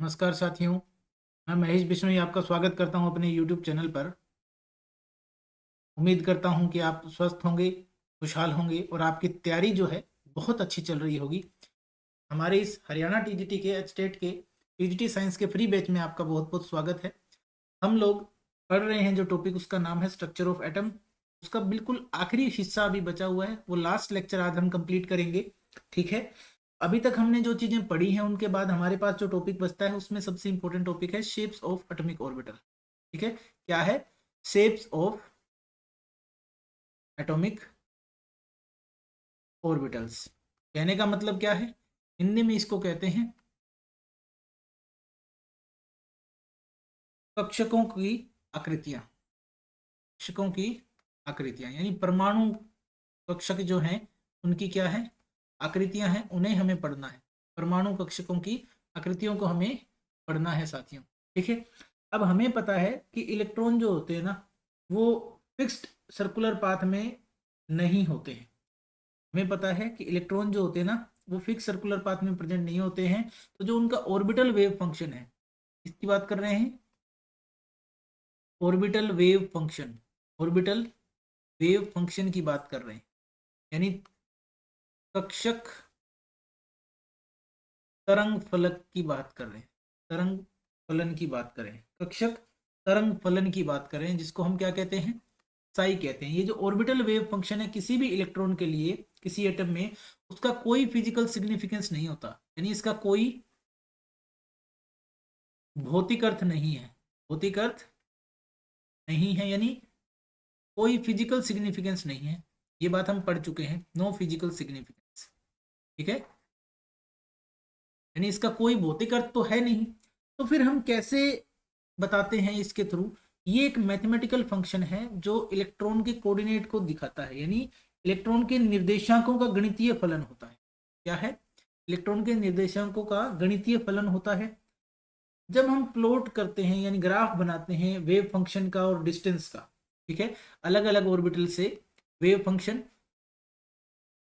नमस्कार साथियों। मैं महेश बिश्नोई आपका स्वागत करता हूं अपने YouTube चैनल पर। उम्मीद करता हूं कि आप स्वस्थ होंगे, खुशहाल होंगे और आपकी तैयारी जो है बहुत अच्छी चल रही होगी। हमारे इस हरियाणा टीजीटी के स्टेट के टीजीटी साइंस के फ्री बैच में आपका बहुत बहुत स्वागत है। हम लोग पढ़ रहे हैं जो टॉपिक, उसका नाम है स्ट्रक्चर ऑफ एटम। उसका बिल्कुल आखिरी हिस्सा अभी बचा हुआ है, वो लास्ट लेक्चर आज हम कंप्लीट करेंगे। ठीक है, अभी तक हमने जो चीजें पढ़ी हैं उनके बाद हमारे पास जो टॉपिक बचता है उसमें सबसे इंपॉर्टेंट टॉपिक है शेप्स ऑफ एटॉमिक ऑर्बिटल। ठीक है, क्या है? Shapes of atomic orbitals. कहने का मतलब क्या है? हिंदी में इसको कहते हैं कक्षकों की आकृतियां। कक्षकों की आकृतियां यानी परमाणु कक्षक जो हैं उनकी क्या है? आकृतियां हैं, उन्हें हमें पढ़ना है। परमाणु कक्षकों की आकृतियों को हमें पढ़ना है साथियों। ठीक है, अब हमें पता है कि इलेक्ट्रॉन जो होते हैं ना, वो फिक्स्ड सर्कुलर पाथ में नहीं होते हैं। हमें पता है कि इलेक्ट्रॉन जो होते हैं ना, वो फिक्स सर्कुलर पाथ में प्रेजेंट नहीं होते हैं। तो जो उनका ऑर्बिटल वेव फंक्शन है, इसकी बात कर रहे हैं, orbital wave function. Orbital wave function की बात कर रहे हैं, यानी कक्षक तरंग फलक की बात कर रहे हैं। तरंग फलन की बात करें, कक्षक तरंग फलन की बात करें, जिसको हम क्या कहते हैं? साई कहते हैं। ये जो ऑर्बिटल वेव फंक्शन है किसी भी इलेक्ट्रॉन के लिए, किसी एटम में, उसका कोई फिजिकल सिग्निफिकेंस नहीं होता, यानी इसका कोई भौतिक अर्थ नहीं है। भौतिक अर्थ नहीं है, यानी कोई फिजिकल सिग्निफिकेंस नहीं है। ये बात हम पढ़ चुके हैं, नो फिजिकल सिग्निफिकेंस। ठीक है, यानी इसका कोई भौतिक अर्थ तो है नहीं। तो फिर हम कैसे बताते हैं इसके थ्रू? ये एक मैथमेटिकल फंक्शन है जो इलेक्ट्रॉन के कोऑर्डिनेट को दिखाता है, यानी इलेक्ट्रॉन के निर्देशांकों का गणितीय फलन होता है। क्या है? इलेक्ट्रॉन के निर्देशांकों का गणितीय फलन होता है। जब हम प्लॉट करते हैं यानी ग्राफ बनाते हैं वेव फंक्शन का और डिस्टेंस का, ठीक है, अलग अलग ऑर्बिटल से वेव फंक्शन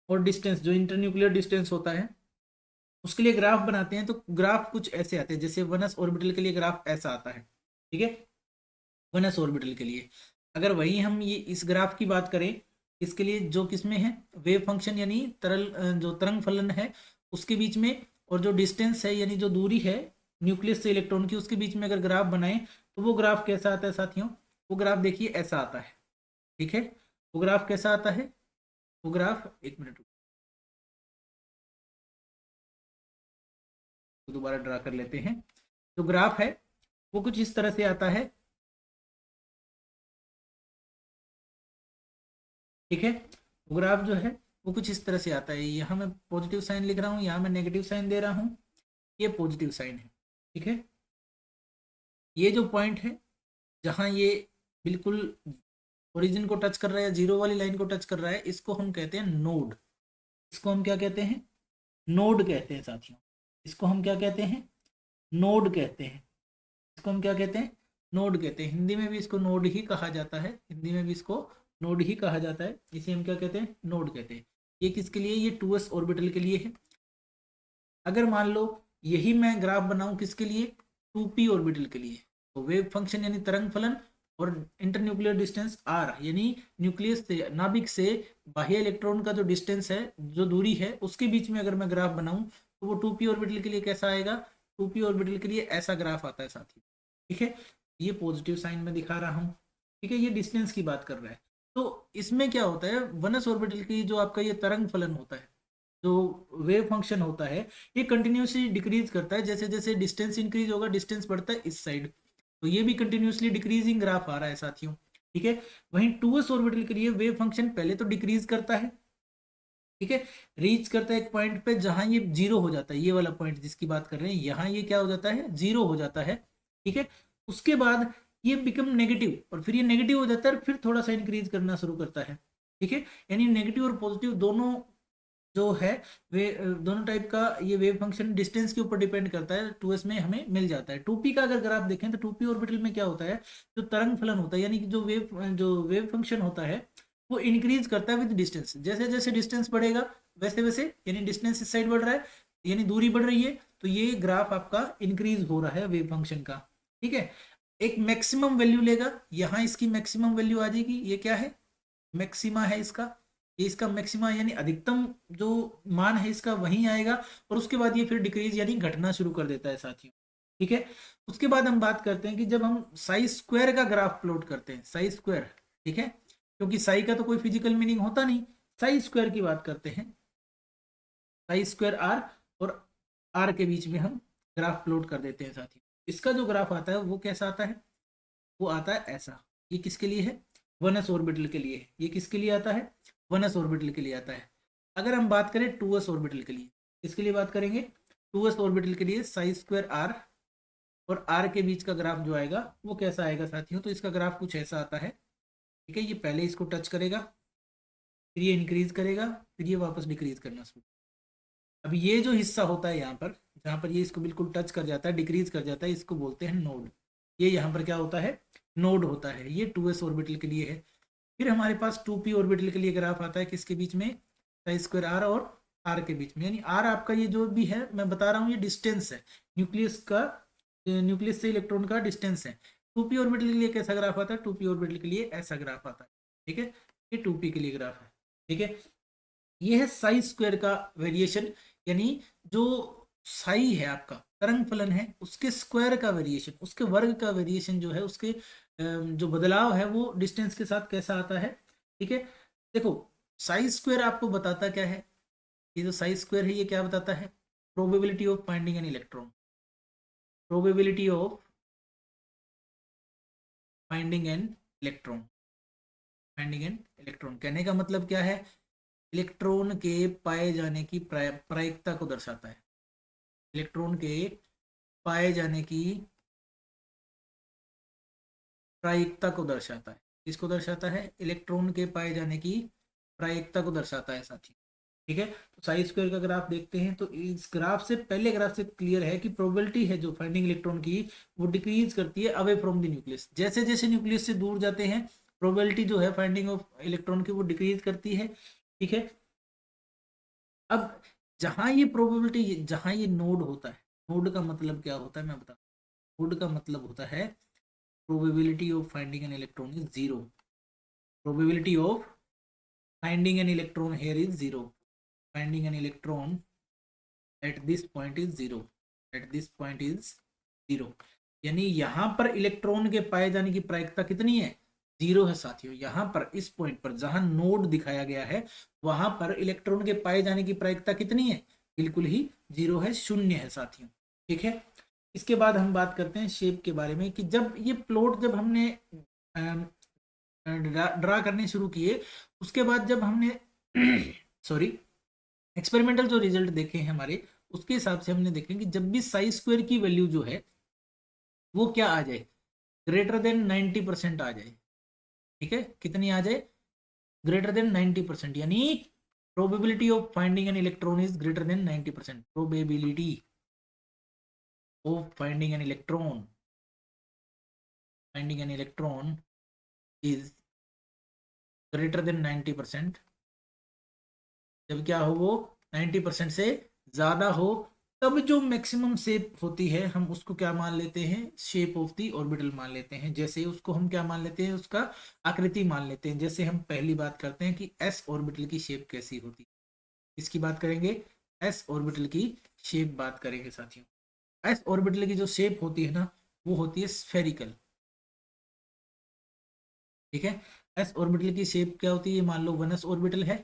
और डिस्टेंस, जो इंटरन्यूक्लियर डिस्टेंस होता है, उसके लिए ग्राफ बनाते हैं, तो ग्राफ कुछ ऐसे आते हैं। जैसे वनस ऑर्बिटल के लिए ग्राफ ऐसा आता है। ठीक है, वनस ऑर्बिटल के लिए अगर वही हम ये इस ग्राफ की बात करें, इसके लिए जो किसमें है, वेव फंक्शन यानी तरल जो तरंग फलन है उसके बीच में, और जो डिस्टेंस है यानी जो दूरी है न्यूक्लियस से इलेक्ट्रॉन की, उसके बीच में अगर ग्राफ बनाएं तो वो ग्राफ कैसा आता है साथियों? वो ग्राफ देखिए ऐसा आता है। ठीक है, वो ग्राफ कैसा आता है? वो ग्राफ, एक मिनट तो दोबारा ड्रा कर लेते हैं। जो ग्राफ है वो कुछ इस तरह से आता है। ठीक है, वो ग्राफ जो है वो कुछ इस तरह से आता है। यहाँ मैं पॉजिटिव साइन लिख रहा हूँ, यहाँ मैं नेगेटिव साइन दे रहा हूँ, ये पॉजिटिव साइन है। ठीक है, ये जो पॉइंट है जहाँ ये बिल्कुल ओरिजिन को टच कर रहा है, जीरो वाली लाइन को टच कर रहा है, इसको हम कहते हैं नोड। इसको हम क्या कहते हैं? नोड कहते हैं साथियों। इसको हम क्या कहते हैं? नोड कहते हैं। इसको हम क्या कहते हैं? नोड कहते हैं। हिंदी में भी इसको नोड ही कहा जाता है। हिंदी में भी इसको नोड ही कहा जाता है। इसे हम क्या कहते हैं? नोड कहते हैं। ये किसके लिए? ये 2s ऑर्बिटल के लिए है। अगर मान लो यही मैं ग्राफ बनाऊं किसके लिए? 2p ऑर्बिटल के लिए, तो वेव फंक्शन यानी तरंग फलन और इंटरन्यूक्लियर डिस्टेंस r, यानी न्यूक्लियस से, नाभिक से बाह्य इलेक्ट्रॉन का जो डिस्टेंस है, जो दूरी है, उसके बीच में अगर मैं ग्राफ बनाऊं तो वो 2p ऑर्बिटल के लिए कैसा आएगा? 2p ऑर्बिटल के लिए ऐसा ग्राफ आता है साथी। ठीक है, ये पॉजिटिव साइन में दिखा रहा हूँ। ठीक है, ये डिस्टेंस की बात कर रहा है। तो इसमें क्या होता है, वनस ऑर्बिटल की जो आपका ये तरंग फलन होता है, जो वेव फंक्शन होता है, ये कंटिन्यूसली डिक्रीज करता है। जैसे जैसे डिस्टेंस इंक्रीज होगा, डिस्टेंस बढ़ता है इस साइड, तो ये भी कंटिन्यूसली डिक्रीजिंग ग्राफ आ रहा है साथियों। ठीक है, वहीं 2s ऑर्बिटल के लिए वेव फंक्शन पहले तो डिक्रीज करता है। ठीक है, रीच करता है एक पॉइंट पे जहां ये जीरो हो जाता है, ये वाला पॉइंट जिसकी बात कर रहे हैं, यहाँ ये क्या हो जाता है? जीरो हो जाता है। ठीक है, उसके बाद ये बिकम नेगेटिव, और फिर ये नेगेटिव हो जाता है, फिर थोड़ा सा इंक्रीज करना शुरू करता है। ठीक है, यानी नेगेटिव और पॉजिटिव दोनों जो है, वे दोनों टाइप का ये वेव फंक्शन डिस्टेंस के ऊपर डिपेंड करता है। 2s में हमें मिल जाता है। 2p का अगर ग्राफ देखें तो 2p ऑर्बिटल में क्या होता है, जो तरंग फलन होता है, यानी कि जो वेव फंक्शन होता है, वो इंक्रीज करता है विद डिस्टेंस। जैसे जैसे डिस्टेंस बढ़ेगा वैसे वैसे, यानी डिस्टेंस इस साइड बढ़ रहा है, यानी दूरी बढ़ रही है, तो ये ग्राफ आपका इंक्रीज हो रहा है वेव फंक्शन का। ठीक है, एक मैक्सिमम वैल्यू लेगा, यहाँ इसकी मैक्सिमम वैल्यू आ जाएगी, ये क्या है, मैक्सिमा है इसका, ये इसका मैक्सिमा यानी अधिकतम जो मान है इसका वहीं आएगा, और उसके बाद ये फिर डिक्रीज यानी घटना शुरू कर देता है साथियों। ठीक है, उसके बाद हम बात करते हैं कि जब हम साई स्क्वायर का ग्राफ प्लॉट करते हैं, साई स्क्वायर, ठीक है, क्योंकि साई का तो कोई फिजिकल मीनिंग होता नहीं, साई स्क्वायर की बात करते हैं, साई स्क्वायर आर, और आर के बीच में हम ग्राफ प्लॉट कर देते हैं साथियों। इसका जो ग्राफ आता है वो कैसा आता है, वो आता है ऐसा। ये किसके लिए है, 1s ऑर्बिटल के लिए। ये किसके लिए आता है, 1s ऑर्बिटल के लिए आता है। अगर हम बात करें 2s ऑर्बिटल के लिए, किसके लिए बात करेंगे, 2s ऑर्बिटल के लिए साई स्क्वायर आर और आर के बीच का ग्राफ जो आएगा वो कैसा आएगा साथियों, तो इसका ग्राफ कुछ ऐसा आता है। ठीक है, ये पहले इसको टच करेगा, फिर ये इंक्रीज करेगा, फिर ये वापस डिक्रीज करना शुरू। अब ये जो हिस्सा होता है यहाँ पर, जहाँ पर ये इसको बिल्कुल टच कर जाता है, डिक्रीज कर जाता है, इसको बोलते हैं नोड। ये यहाँ पर क्या होता है, नोड होता है। ये 2s ऑर्बिटल के लिए है। फिर हमारे पास 2p ऑर्बिटल के लिए ग्राफ आता है, किसके बीच में, साई स्क्वायर आर और आर के बीच में, यानी आर आपका ये जो भी है मैं बता रहा हूँ ये डिस्टेंस है, न्यूक्लियस का, न्यूक्लियस से इलेक्ट्रॉन का डिस्टेंस है। 2p ऑर्बिटल के लिए कैसा ग्राफ आता है, 2p ऑर्बिटल के लिए ऐसा ग्राफ आता है। ठीक है, ये 2p के लिए ग्राफ है। ठीक है, ये है साई स्क्वायर का वेरिएशन, यानी जो साई है आपका तरंग फलन है उसके स्क्वायर का वेरिएशन, उसके वर्ग का वेरिएशन जो है, उसके जो बदलाव है वो डिस्टेंस के साथ कैसा आता है। ठीक है, देखो साई स्क्वायर आपको बताता क्या है, ये जो साई स्क्वायर है ये क्या बताता है, probability of finding an electron, probability of finding an electron, finding an electron कहने का मतलब क्या है, इलेक्ट्रॉन के पाए जाने की प्रायिकता को दर्शाता है। इलेक्ट्रॉन के पाए जाने की प्रायिकता को दर्शाता है। किसको दर्शाता है, इलेक्ट्रॉन के पाए जाने की प्रायिकता को दर्शाता है साथी। ठीक है, तो साई स्क्वायर का ग्राफ देखते हैं, तो इस ग्राफ से, पहले ग्राफ से क्लियर है कि प्रोबेबिलिटी है जो फाइंडिंग इलेक्ट्रॉन की वो डिक्रीज करती है अवे फ्रॉम द न्यूक्लियस। जैसे जैसे न्यूक्लियस से दूर जाते हैं प्रोबेबिलिटी जो है फाइंडिंग ऑफ इलेक्ट्रॉन की वो डिक्रीज करती है। ठीक है, अब जहां ये प्रोबेबिलिटी, जहां ये नोड होता है, नोड का मतलब क्या होता है मैं बता, नोड का मतलब होता है probability of finding an electron is zero, probability of finding an electron here is zero, finding an electron at this point is zero, at this point is zero, यानी यहाँ पर इलेक्ट्रॉन के पाए जाने की प्रायिकता कितनी है, जीरो है साथियों। यहाँ पर इस पॉइंट पर जहां नोड दिखाया गया है वहां पर इलेक्ट्रॉन के पाए जाने की प्रायिकता कितनी है, बिल्कुल ही जीरो है, शून्य है साथियों। ठीक है, इसके बाद हम बात करते हैं शेप के बारे में, कि जब ये प्लॉट जब हमने ड्रा करने शुरू किए, उसके बाद जब हमने सॉरी एक्सपेरिमेंटल जो रिजल्ट देखे हैं हमारे, उसके हिसाब से हमने देखे कि जब भी साई स्क्वायर की वैल्यू जो है वो क्या आ जाए, ग्रेटर देन 90% आ जाए। ठीक है, कितनी आ जाए, ग्रेटर देन 90%, यानी probability of finding an electron is greater than 90%, probability of finding an electron is greater than 90%, जब क्या हो वो 90% से ज्यादा हो, तब जो मैक्सिमम शेप होती है हम उसको क्या मान लेते हैं, शेप ऑफ द ऑर्बिटल मान लेते हैं। जैसे उसको हम क्या मान लेते हैं, उसका आकृति मान लेते हैं। जैसे हम पहली बात करते हैं कि एस ऑर्बिटल की शेप कैसी होती है, इसकी बात करेंगे, एस ऑर्बिटल की शेप बात करेंगे साथियों। एस ऑर्बिटल की जो शेप होती है ना वो होती है स्फेरिकल। ठीक है, एस ऑर्बिटल की शेप क्या होती है, मान लो 1s ऑर्बिटल है।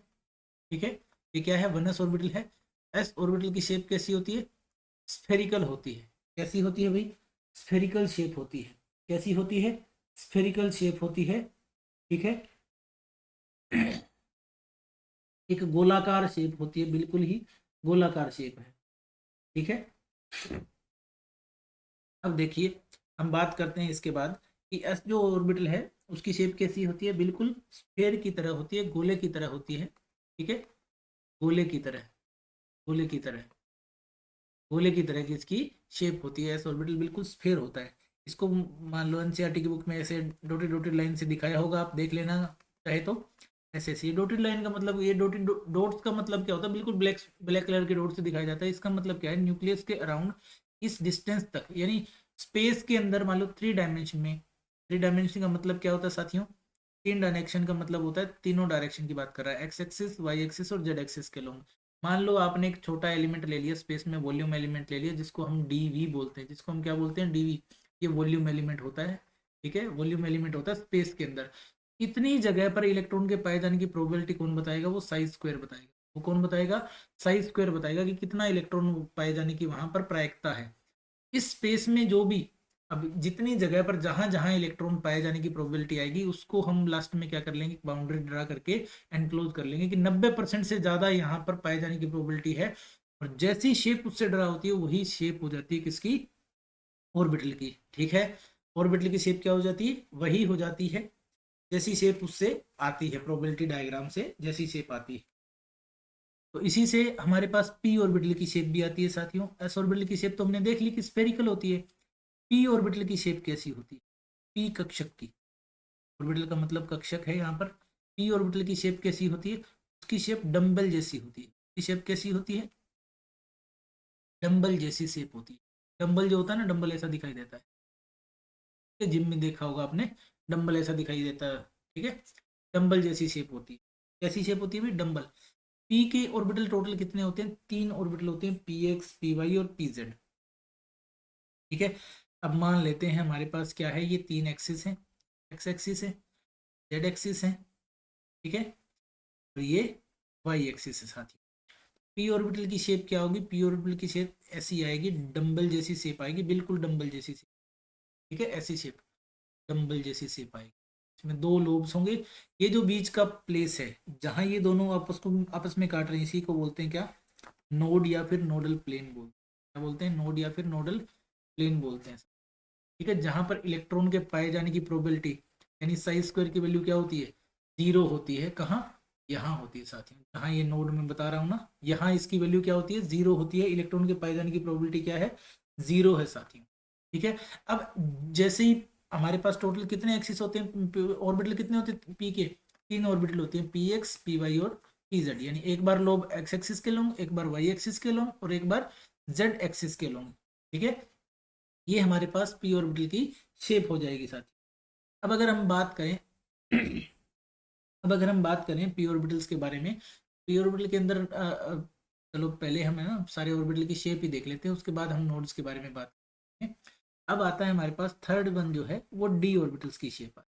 ठीक है, ये क्या है, 1s ऑर्बिटल है। एस ऑर्बिटल की शेप कैसी होती है, स्फेरिकल होती है। कैसी होती है भाई, स्फेरिकल शेप होती है। कैसी होती है, स्फेरिकल शेप होती है। ठीक है, एक गोलाकार शेप होती है, बिल्कुल ही गोलाकार शेप है। ठीक है, अब देखिए हम बात करते हैं इसके बाद कि एस जो ऑर्बिटल है उसकी शेप कैसी होती है, बिल्कुल स्फेयर की तरह होती है, गोले की तरह होती है। ठीक है, गोले की तरह, गोले की तरह, गोले की तरह की इसकी शेप होती है। एस ऑर्बिटल बिल्कुल स्फेयर होता है। इसको मान लो एनसीईआरटी की बुक में ऐसे डॉटेड डॉटेड लाइन से दिखाया होगा, आप देख लेना चाहे तो। ऐसे ऐसे। ये डॉटेड लाइन का मतलब, ये डॉटेड डॉट्स का मतलब क्या होता है, बिल्कुल ब्लैक ब्लैक कलर के डॉट से दिखाया जाता है। इसका मतलब क्या है, न्यूक्लियस के अराउंड इस डिस्टेंस तक, यानी स्पेस के अंदर मान लो 3 डायमेंशन में। 3 डायमेंशन का मतलब क्या होता है साथियों, 3 डायरेक्शन का मतलब होता है तीनों डायरेक्शन की बात कर रहा है, एक्स एक्सिस, वाई एक्सिस और जेड एक्सिस के लोग। मान लो आपने एक छोटा एलिमेंट ले लिया स्पेस में, वॉल्यूम एलिमेंट ले लिया, जिसको हम डी बोलते हैं, जिसको हम क्या बोलते हैं, डी। ये वॉल्यूम एलिमेंट होता है, ठीक है, वॉल्यूम एलिमेंट होता है स्पेस के अंदर। इतनी जगह पर इलेक्ट्रॉन के पाए जाने की प्रोबेबिलिटी कौन बताएगा, वो साइज स्क्वायर बताएगा। वो कौन बताएगा, साइज स्क्वायर बताएगा कि कितना इलेक्ट्रॉन पाए जाने की वहां पर प्रायिकता है। इस स्पेस में जो भी, अब जितनी जगह पर जहां जहां इलेक्ट्रॉन पाए जाने की प्रोबेबिलिटी आएगी, उसको हम लास्ट में क्या कर लेंगे, बाउंड्री ड्रा करके एनक्लोज कर लेंगे कि 90% से ज्यादा यहाँ पर पाए जाने की प्रोबेबिलिटी है। और जैसी शेप उससे ड्रा होती है वही शेप हो जाती है किसकी, ऑर्बिटल की, ठीक है। ऑर्बिटल की शेप क्या हो जाती है, वही हो जाती है जैसी शेप उससे आती है, प्रोबेबिलिटी डायग्राम से जैसी शेप आती है। तो इसी से हमारे पास पी ऑर्बिटल की शेप भी आती है साथियों। एस ऑर्बिटल की शेप तो हमने देख ली कि स्फेरिकल होती है। पी ऑर्बिटल की शेप कैसी होती है, पी कक्षक की, ऑर्बिटल का मतलब कक्षक है यहाँ पर। पी ऑर्बिटल की शेप कैसी होती है, उसकी शेप डंबल जैसी होती है। उसकी शेप कैसी होती है, डंबल जैसी शेप होती है। डंबल जो होता है ना, डंबल ऐसा दिखाई देता है, जिम में देखा होगा आपने, डंबल ऐसा दिखाई देता है, ठीक है। डंबल जैसी शेप होती है। कैसी शेप होती है भाई, डंबल। पी के ऑर्बिटल टोटल कितने होते हैं, 3 ऑर्बिटल होते हैं, पी एक्स, पी वाई और पी जेड, ठीक है। अब मान लेते हैं हमारे पास क्या है, ये 3 एक्सिस है, एक्स एक्सिस है, जेड एक्सिस है, ठीक है, तो ये वाई एक्सिस है साथी। पी ऑर्बिटल की शेप क्या होगी, पी ऑर्बिटल की शेप ऐसी आएगी, डंबल जैसी शेप आएगी, बिल्कुल डंबल जैसी शेप, ठीक है, ऐसी शेप, डंबल जैसी शेप आएगी। इसमें 2 लोब्स होंगे। ये जो बीच का प्लेस है जहां ये दोनों आपस में काट रहे हैं, इसी को बोलते हैं क्या, नोड या फिर नोडल प्लेन बोलते हैं। क्या बोलते हैं, नोड या फिर नोडल प्लेन बोलते हैं, ठीक है। जहां पर इलेक्ट्रॉन के पाए जाने की प्रोबेबिलिटी, यानी साइज स्क्वायर की वैल्यू क्या होती है, 0 होती है। कहाँ, यहाँ होती है साथियों, जहाँ ये नोड में बता रहा हूँ ना, यहाँ इसकी वैल्यू क्या होती है, 0 होती है। इलेक्ट्रॉन के पाए जाने की प्रोबेबिलिटी क्या है, 0 है साथियों, ठीक है। अब जैसे ही हमारे पास टोटल कितने एक्सिस होते हैं, ऑर्बिटल कितने होते हैं पी के, 3 ऑर्बिटल होते हैं, पी एक्स, पी वाई और पी जेड। यानी एक बार लोब एक्स एक्सिस के लोग, एक बार वाई एक्सिस के लोग और एक बार जेड एक्सिस के लोग, ठीक है। ये हमारे पास पी ऑर्बिटल की शेप हो जाएगी साथी। अब अगर हम बात करें अब अगर हम बात करें पी ऑर्बिटल्स के बारे में, पी ऑर्बिटल के अंदर चलो पहले हम है ना सारे ऑर्बिटल की शेप ही देख लेते हैं, उसके बाद हम नोड्स के बारे में बात करते हैं। अब आता है हमारे पास थर्ड वन जो है, वो डी ऑर्बिटल्स की शेप है,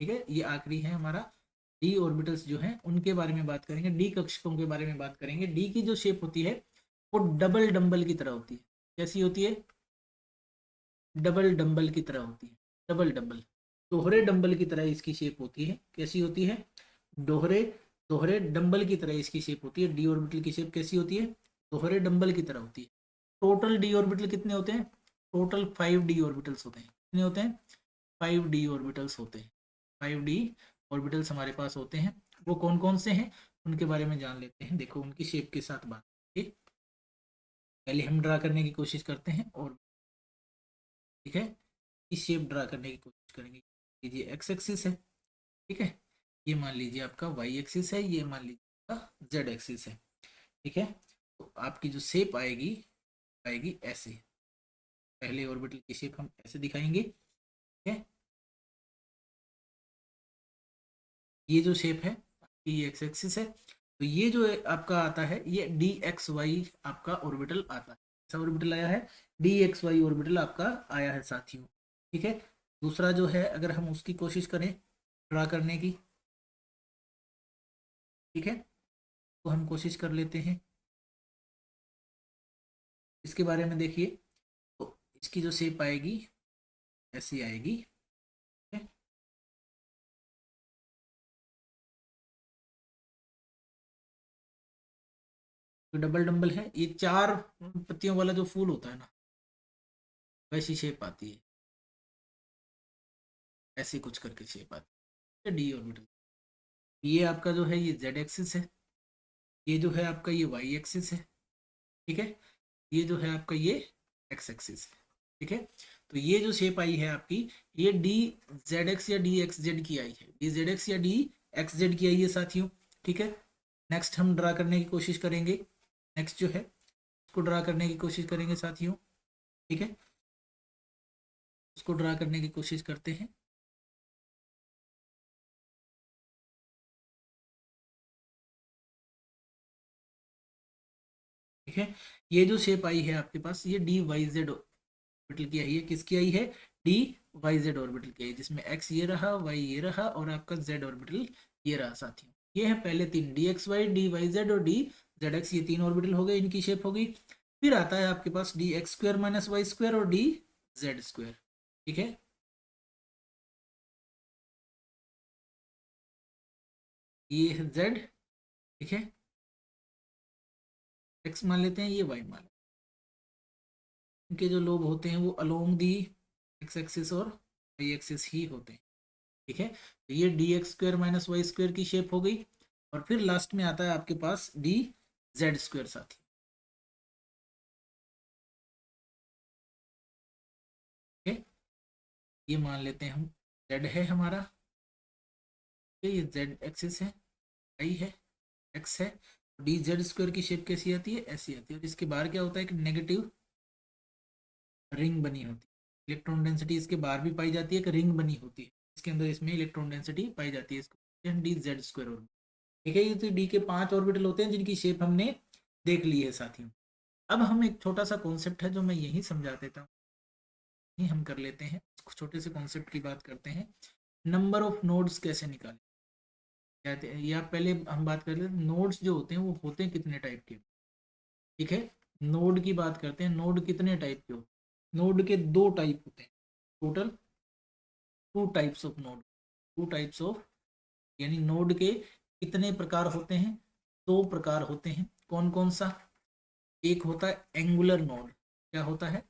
ठीक है। ये आखिरी है हमारा, डी ऑर्बिटल्स जो है उनके बारे में बात करेंगे, डी कक्षकों के बारे में बात करेंगे। डी की जो शेप होती है वो डबल डंबल की तरह होती है। कैसी होती है, डबल डंबल की तरह होती है, डबल डंबल, दोहरे डंबल की तरह इसकी शेप होती है। कैसी होती है, दोहरे दोहरे डंबल की तरह इसकी शेप होती है। डी ऑर्बिटल की शेप कैसी होती है, दोहरे डंबल की तरह होती है। टोटल डी ऑर्बिटल कितने होते हैं, टोटल 5 डी ऑर्बिटल्स होते हैं। कितने होते हैं, 5 डी ऑर्बिटल्स होते हैं। 5 डी ऑर्बिटल्स हमारे पास होते हैं। वो कौन कौन से हैं उनके बारे में जान लेते हैं। देखो उनकी शेप के साथ बात, ठीक, पहले हम ड्रा करने की कोशिश करते हैं, और ठीक है, इस शेप ड्रा करने की कोशिश करेंगे। लीजिए एक्स एक्सिस है, ठीक है, ये मान लीजिए आपका वाई एक्सिस है, ये मान लीजिए आपका जेड एक्सिस है, ठीक है। तो आपकी जो शेप आएगी, आएगी ऐसे। पहले ऑर्बिटल की शेप हम ऐसे दिखाएंगे, ठीक है। ये जो शेप है आपकी एक्स एक्सिस है, तो ये जो आपका आता है ये डी एक्स वाई आपका ऑर्बिटल आता है। ऐसा ऑर्बिटल आया है, डी एक्स वाई ऑर्बिटल आपका आया है साथियों, ठीक है। दूसरा जो है अगर हम उसकी कोशिश करें ड्रा करने की, ठीक है, तो हम कोशिश कर लेते हैं। इसके बारे में देखिए, तो इसकी जो शेप आएगी ऐसी आएगी, ठीक है। तो डबल डंबल है, ये 4 पत्तियों वाला जो फूल होता है ना, वैसी शेप आती है, ऐसी कुछ करके शेप आती है डी ऑर्बिटल। ये आपका जो है ये जेड एक्सिस है, ये जो है आपका ये वाई एक्सिस है, ठीक है, ये जो है आपका ये एक्स एक्सिस है, ठीक है। तो ये जो शेप आई है आपकी, ये डी जेड एक्स या डी एक्स जेड की आई है, डी जेड एक्स या डी एक्स जेड की आई है साथियों, ठीक है। नेक्स्ट हम ड्रा करने की कोशिश करेंगे, नेक्स्ट जो है उसको ड्रा करने की कोशिश करेंगे साथियों, ठीक है, उसको ड्रा करने की कोशिश करते हैं। ठीक है, ये जो शेप आई है आपके पास, ये डी वाई जेड ऑर्बिटल की आई है, किसकी आई है, डी वाई जेड ऑर्बिटल की आई है, जिसमें एक्स ये रहा, वाई ये रहा और आपका जेड ऑर्बिटल ये रहा साथियों। ये है पहले तीन, D X Y, D Y Z और डी जेड एक्स, ये तीन ऑर्बिटल हो गए, इनकी शेप हो गई। फिर आता है आपके पास D X square minus Y square और डी जेड स्क्वायर, ठीक है। ये है जेड, ठीक है, एक्स मान लेते हैं, ये वाई मान लेते हैं। इनके जो लोब होते हैं वो अलोंग दी एक्स एक्सिस और वाई एक्सिस ही होते हैं, ठीक है। तो ये D X square minus Y square की शेप हो गई। और फिर लास्ट में आता है आपके पास डी जेड स्क्वायर साथी, ठीक है। ये मान लेते हैं हम जेड है हमारा, ये जेड एक्सिस है, आई है, एक्स है। डी जेड स्क्वायर की शेप कैसी आती है, ऐसी आती है। और इसके बाहर क्या होता है, एक नेगेटिव रिंग बनी होती है, इलेक्ट्रॉन डेंसिटी इसके बाहर भी पाई जाती है, एक रिंग बनी होती है इसके अंदर, इसमें इलेक्ट्रॉन डेंसिटी पाई जाती है, इसको डी जेड स्क्वायर ऑर्बिटल, ठीक है। ये तो डी के 5 ऑर्बिटल होते हैं जिनकी शेप हमने देख ली है साथियों। अब हम एक छोटा सा कॉन्सेप्ट है जो मैं यही समझा देता हूँ, यही हम कर लेते हैं, छोटे से कॉन्सेप्ट की बात करते हैं। नंबर ऑफ नोड्स कैसे निकालें, कहते हैं या पहले हम बात कर लेते हैं नोड्स जो होते हैं वो होते हैं कितने टाइप के, ठीक है। नोड की बात करते हैं, नोड कितने टाइप के होते हैं, नोड के दो टाइप होते हैं, total two types of node, two types of, यानी नोड के कितने प्रकार होते हैं, दो प्रकार होते हैं। कौन कौन सा, एक होता है एंगुलर नोड, क्या होता है,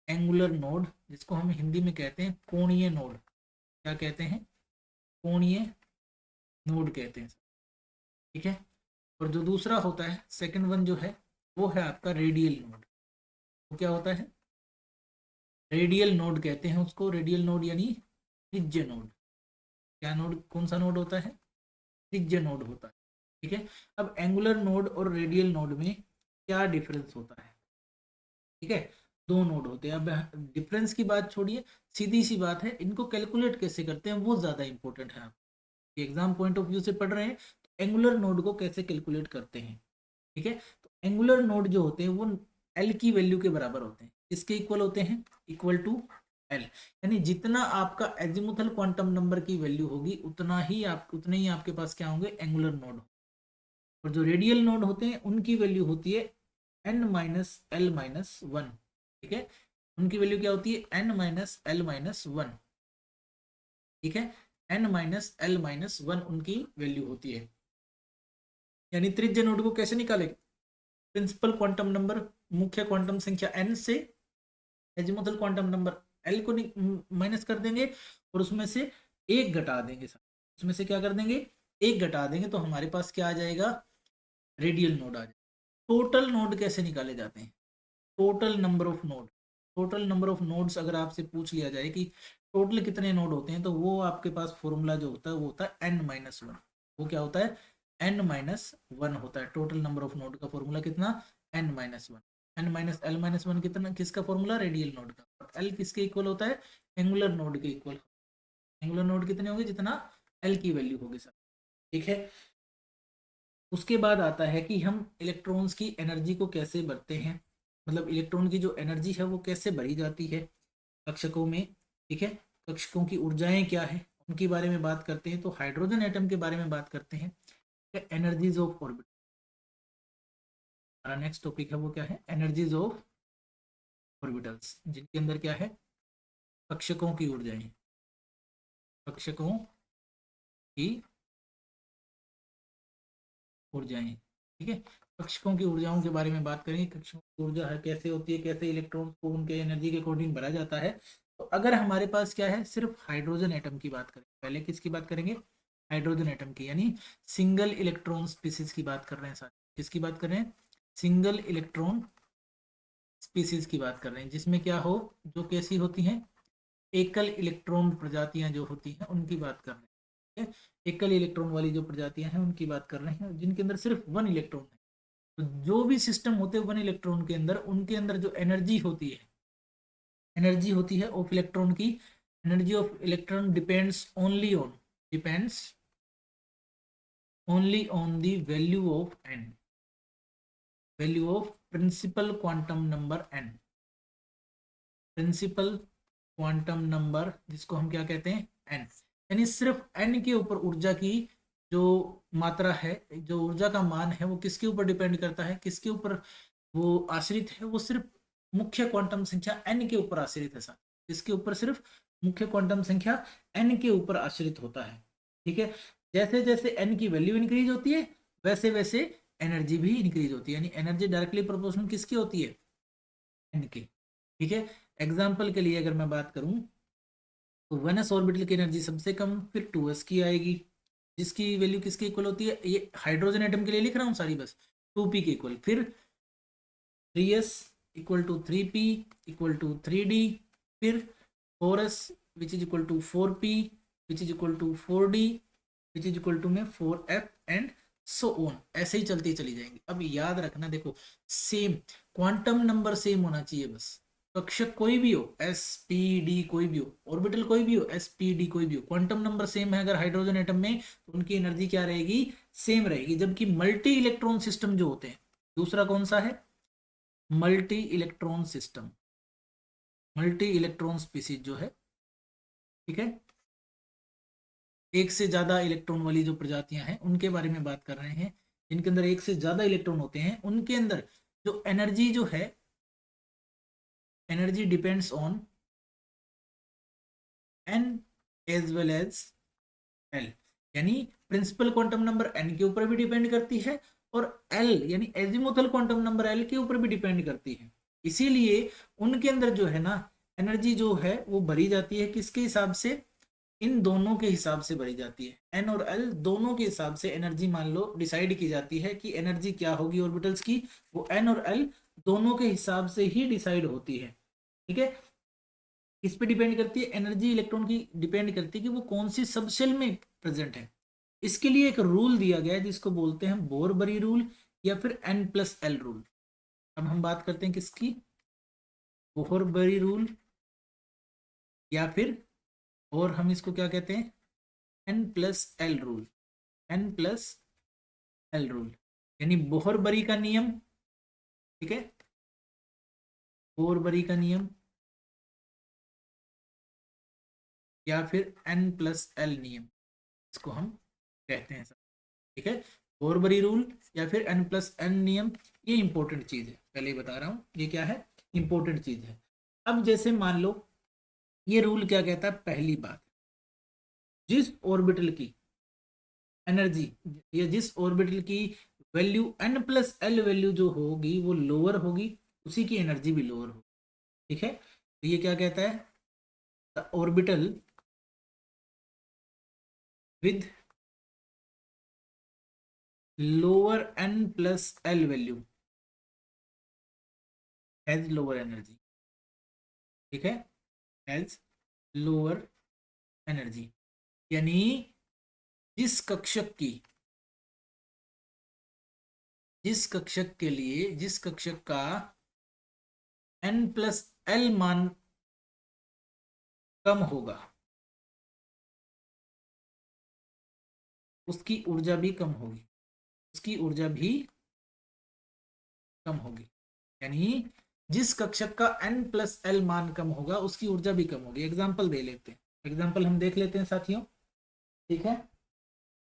एंगुलर नोड, जिसको हम हिंदी में कहते हैं कोणीय नोड, क्या कहते हैं, कोणीय नोड कहते हैं, ठीक है। और जो दूसरा होता है सेकंड वन जो है वो है आपका रेडियल नोड, वो क्या होता है, रेडियल नोड कहते हैं उसको, रेडियल नोड यानी त्रिज्य नोड, क्या नोड, कौन सा नोड होता है, त्रिज्य नोड होता है, ठीक है। अब एंगुलर नोड और रेडियल नोड में क्या डिफरेंस होता है, ठीक है, दो नोड होते हैं। अब डिफरेंस की बात छोड़िए, सीधी सी बात है, इनको कैलकुलेट कैसे करते हैं वो ज़्यादा इंपॉर्टेंट है। आप एग्जाम पॉइंट ऑफ व्यू से पढ़ रहे हैं तो एंगुलर नोड को कैसे कैलकुलेट करते हैं, ठीक है। तो एंगुलर नोड जो होते हैं वो एल की वैल्यू के बराबर होते हैं, इसके इक्वल होते हैं, इक्वल टू एल, यानी जितना आपका एजिमुथल क्वांटम नंबर की वैल्यू होगी उतना ही आप, उतने ही आपके पास क्या होंगे, एंगुलर नोड। और जो रेडियल नोड होते हैं उनकी वैल्यू होती है N minus L minus one, ठीक है। उनकी वैल्यू क्या होती है, N minus L minus one, ठीक है, N minus L minus one उनकी वैल्यू होती है। यानी त्रिज्य नोड को कैसे निकालेंगे, प्रिंसिपल क्वांटम नंबर, मुख्य क्वांटम संख्या एन से एजिमुथल क्वांटम नंबर एल को माइनस कर देंगे और उसमें से एक घटा देंगे, उसमें से क्या कर देंगे, एक घटा देंगे, तो हमारे पास क्या आ जाएगा, रेडियल नोड आ जाएगा। टोटल नोड कैसे निकाले जाते हैं, total number of node, total number of nodes अगर आपसे पूछ लिया जाए कि टोटल कितने नोड होते हैं, तो वो आपके पास फॉर्मूला जो होता है वो होता है एन माइनस वन, वो क्या होता है, एन माइनस वन होता है। टोटल नंबर ऑफ नोड का फॉर्मूला कितना, N minus one, N minus L minus one कितना, किसका फॉर्मूला, रेडियल नोड का, और एल किसके इक्वल होता है, एंगुलर नोड के इक्वल। एंगुलर नोड कितने होंगे, जितना एल की वैल्यू होगी सर, ठीक है। उसके बाद आता है कि हम इलेक्ट्रॉन्स की एनर्जी को कैसे भरते हैं, मतलब इलेक्ट्रॉन की जो एनर्जी है वो कैसे भरी जाती है कक्षकों में, ठीक है। कक्षकों की ऊर्जाएं क्या है उनके बारे में बात करते हैं, तो हाइड्रोजन एटम के बारे में बात करते हैं, एनर्जीज ऑफ ऑर्बिट, हमारा नेक्स्ट टॉपिक है वो क्या है, एनर्जीज ऑफ ऑर्बिटल्स, जिनके अंदर क्या है, कक्षकों की ऊर्जाएं, कक्षकों की ऊर्जाएं, ठीक है। कक्षकों की ऊर्जाओं के बारे में बात करेंगे, कक्षकों की ऊर्जा है कैसे होती है, कैसे इलेक्ट्रॉन्स को उनके एनर्जी के अकॉर्डिंग भरा जाता है। तो अगर हमारे पास क्या है, सिर्फ हाइड्रोजन एटम की बात करें, पहले किसकी बात करेंगे, हाइड्रोजन एटम की, यानी सिंगल इलेक्ट्रॉन स्पीसीज की बात कर रहे हैं साथ, किसकी बात कर रहे हैं, सिंगल इलेक्ट्रॉन स्पीसीज की बात कर रहे हैं, जिसमें क्या हो, जो कैसी होती हैं, एकल इलेक्ट्रॉन प्रजातियां जो होती हैं उनकी बात कर रहे हैं। एकल इलेक्ट्रॉन वाली जो प्रजातियां हैं उनकी बात कर रहे हैं, जिनके अंदर सिर्फ 1 इलेक्ट्रॉन है। तो जो भी सिस्टम होते हैं 1 इलेक्ट्रॉन के अंदर, उनके अंदर जो एनर्जी होती है ऑफ इलेक्ट्रॉन की, energy of electron depends only on the value of principal quantum number n। Principal quantum number जिसको हम क्या कहते हैं, n। यानी सिर्फ n के ऊपर ऊर्जा की जो मात्रा है, जो ऊर्जा का मान है, वो किसके ऊपर डिपेंड करता है, किसके ऊपर वो आश्रित है, वो सिर्फ मुख्य क्वांटम संख्या n के ऊपर आश्रित है। साथ इसके ऊपर सिर्फ मुख्य क्वांटम संख्या n के ऊपर आश्रित होता है। ठीक है, जैसे जैसे n की वैल्यू इंक्रीज होती है वैसे वैसे एनर्जी भी इंक्रीज होती है, यानी एनर्जी डायरेक्टली प्रोपोर्शनल किसकी होती है, n की। ठीक है, एग्जाम्पल के लिए अगर मैं बात करूं तो 1s ऑर्बिटल की एनर्जी सबसे कम, फिर 2s की आएगी, जिसकी वैल्यू किसके इक्वल होती है, ये हाइड्रोजन एटम के लिए लिख रहा हूँ सारी बस, 2p के इक्वल, फिर 3s equal to 3p equal to 3d, फिर 4s which is equal to 4p which is equal to 4d which is equal to में 4f एंड सो ऑन, ऐसे ही चलती चली जाएंगी। अब याद रखना, देखो सेम क्वांटम नंबर सेम होना चाहिए बस, कक्षक कोई भी हो, एस पी डी कोई भी हो, ऑर्बिटल कोई भी हो, एस पी डी कोई भी हो, क्वांटम नंबर सेम है अगर हाइड्रोजन एटम में, तो उनकी एनर्जी क्या रहेगी, सेम रहेगी। जबकि मल्टी इलेक्ट्रॉन सिस्टम जो होते हैं, दूसरा कौन सा है, multi electron system, multi electron species जो है, ठीक है, एक से ज्यादा इलेक्ट्रॉन वाली जो प्रजातियां हैं उनके बारे में बात कर रहे हैं, जिनके अंदर एक से ज्यादा इलेक्ट्रॉन होते हैं, उनके अंदर जो एनर्जी जो है, energy depends on n as well as l, यानी प्रिंसिपल क्वांटम नंबर n के ऊपर भी डिपेंड करती है और l यानी एजीमुथल क्वांटम नंबर l के ऊपर भी डिपेंड करती है। इसीलिए उनके अंदर जो है ना एनर्जी जो है वो भरी जाती है किसके हिसाब से, इन दोनों के हिसाब से भरी जाती है, n और l दोनों के हिसाब से एनर्जी मान लो डिसाइड की जाती है कि एनर्जी क्या होगी ऑर्बिटल्स की, वो n और l दोनों के हिसाब से ही डिसाइड होती है। ठीक है, किस पे डिपेंड करती है, एनर्जी इलेक्ट्रॉन की डिपेंड करती है कि वो कौन सी सबसेल में प्रेजेंट है। इसके लिए एक रूल दिया गया है जिसको बोलते हैं बोरबरी रूल या फिर n+l रूल। अब हम बात करते हैं किसकी, बोरबरी रूल, या फिर और हम इसको क्या कहते हैं, n+l रूल, n+l रूल यानी बोहरबरी का नियम। ठीक है, बोरबरी का नियम या फिर n+l नियम, इसको हम कहते हैं। ठीक है, बोरबरी रूल या फिर n+n नियम, ये इंपॉर्टेंट चीज है, पहले ही बता रहा हूं ये क्या है, इंपॉर्टेंट चीज है। अब जैसे मान लो ये रूल क्या कहता है, पहली बात, जिस ऑर्बिटल की एनर्जी या जिस ऑर्बिटल की वैल्यू n+l वैल्यू जो होगी वो लोअर होगी, उसी की एनर्जी भी लोअर होगी। ठीक है, तो ये क्या कहता है, the orbital with lower n+l value has lower energy. ठीक है, हैज लोअर एनर्जी, यानी जिस कक्षक की, जिस कक्षक के लिए, जिस कक्षक का n+l मान कम होगा उसकी ऊर्जा भी कम होगी, उसकी ऊर्जा भी कम होगी, यानी जिस कक्षक का n+l मान कम होगा उसकी ऊर्जा भी कम होगी। एग्जाम्पल दे लेते हैं, एग्जाम्पल हम देख लेते हैं साथियों। ठीक है,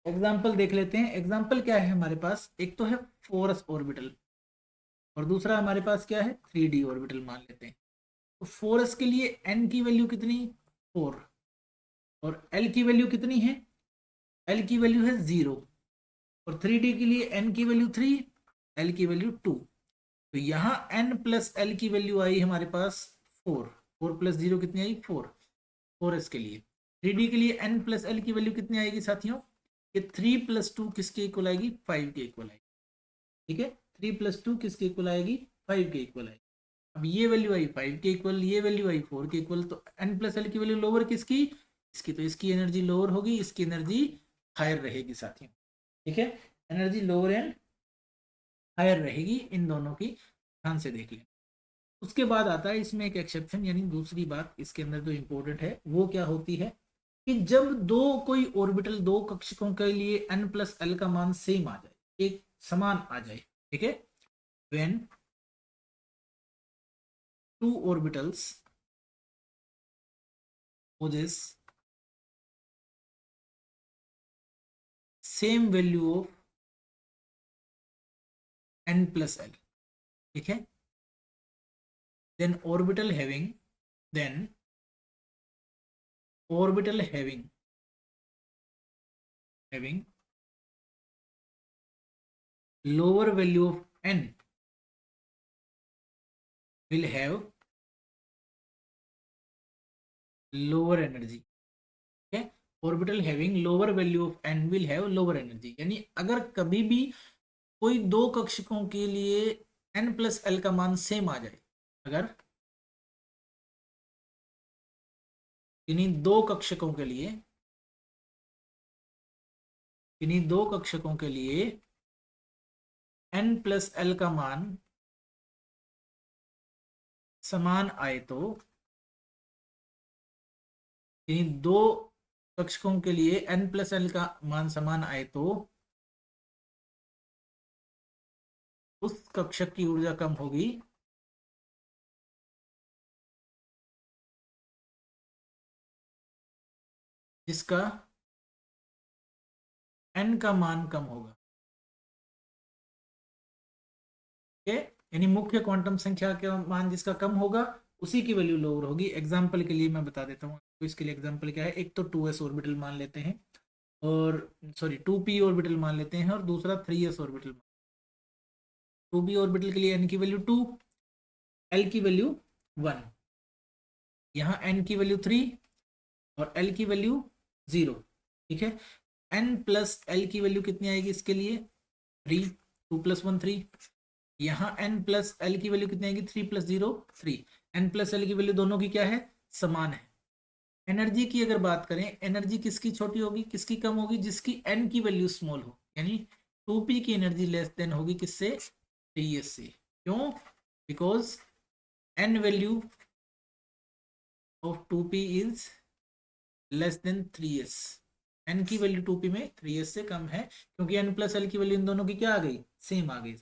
एग्जाम्पल देख लेते हैं। एग्जाम्पल क्या है हमारे पास, एक तो है 4s ऑर्बिटल और दूसरा हमारे पास क्या है 3d ऑर्बिटल मान लेते हैं। तो 4s के लिए n की वैल्यू कितनी, 4, और l की वैल्यू कितनी है, l की वैल्यू है 0, और 3d के लिए n की वैल्यू 3, l की वैल्यू 2। तो यहाँ n+l की वैल्यू आई हमारे पास 4, 4+0 कितनी आई 4, 4s के लिए। 3d के लिए n+l की वैल्यू कितनी आएगी साथियों, ये 3+2 किसके इक्वल आएगी, 5 के इक्वल आएगी। ठीक है, 3+2 किसके इक्वल आएगी, 5 के इक्वल आएगी। अब ये वैल्यू आई 5 के इक्वल, ये वैल्यू आई 4 के इक्वल, तो n+l की वैल्यू लोअर किसकी, इसकी, तो इसकी एनर्जी लोअर होगी, इसकी एनर्जी हायर रहेगी साथियों, ठीक है। एनर्जी लोअर एंड हायर रहेगी इन दोनों की, ध्यान से देख लें। उसके बाद आता है इसमें एक एक्सेप्शन, यानी दूसरी बात इसके अंदर जो इंपॉर्टेंट है वो क्या होती है कि जब दो कोई ऑर्बिटल, दो कक्षकों के लिए n प्लस एल का मान सेम आ जाए, एक समान आ जाए, ठीक है, when two orbitals possess same value of n plus L, ठीक है, then orbital having then orbital having lower value of n will have lower energy, ठीक है। Orbital having lower value of n will have lower energy, यानी अगर कभी भी कोई दो कक्षकों के लिए n प्लस एल का मान सेम आ जाए, अगर किन्हीं दो कक्षकों के लिए, किन्हीं दो कक्षकों के लिए n प्लस एल का मान समान आए, तो किन्हीं दो कक्षकों के लिए n प्लस एल का मान समान आए, तो उस कक्षक की ऊर्जा कम होगी जिसका n का मान कम होगा, ठीक है। यानी मुख्य क्वांटम संख्या का मान जिसका कम होगा उसी की वैल्यू लोअर होगी। एग्जाम्पल के लिए मैं बता देता हूँ, तो इसके लिए एग्जाम्पल क्या है, एक तो 2s ऑर्बिटल मान लेते हैं, और सॉरी 2p ऑर्बिटल मान लेते हैं, और दूसरा 3s ऑर्बिटल। 2p ऑर्बिटल के लिए n की वैल्यू 2, l की वैल्यू 1, यहाँ n की वैल्यू 3 और l की वैल्यू 0, ठीक है। n प्लस l की वैल्यू कितनी आएगी इसके लिए 3, 2 प्लस 1 3, यहाँ n प्लस एल की वैल्यू कितनी आएगी 3 प्लस 0 3, n प्लस एल की वैल्यू दोनों की क्या है, समान है। एनर्जी की अगर बात करें, एनर्जी किसकी छोटी होगी, किसकी कम होगी, जिसकी n की वैल्यू स्मॉल हो, यानी 2p की एनर्जी लेस देन होगी किससे, 3s से। क्यों, because n value of 2p is less than 3s, n की वैल्यू 2p में 3s से कम है, क्योंकि n प्लस एल की वैल्यू इन दोनों की क्या आ गई, सेम आ गई।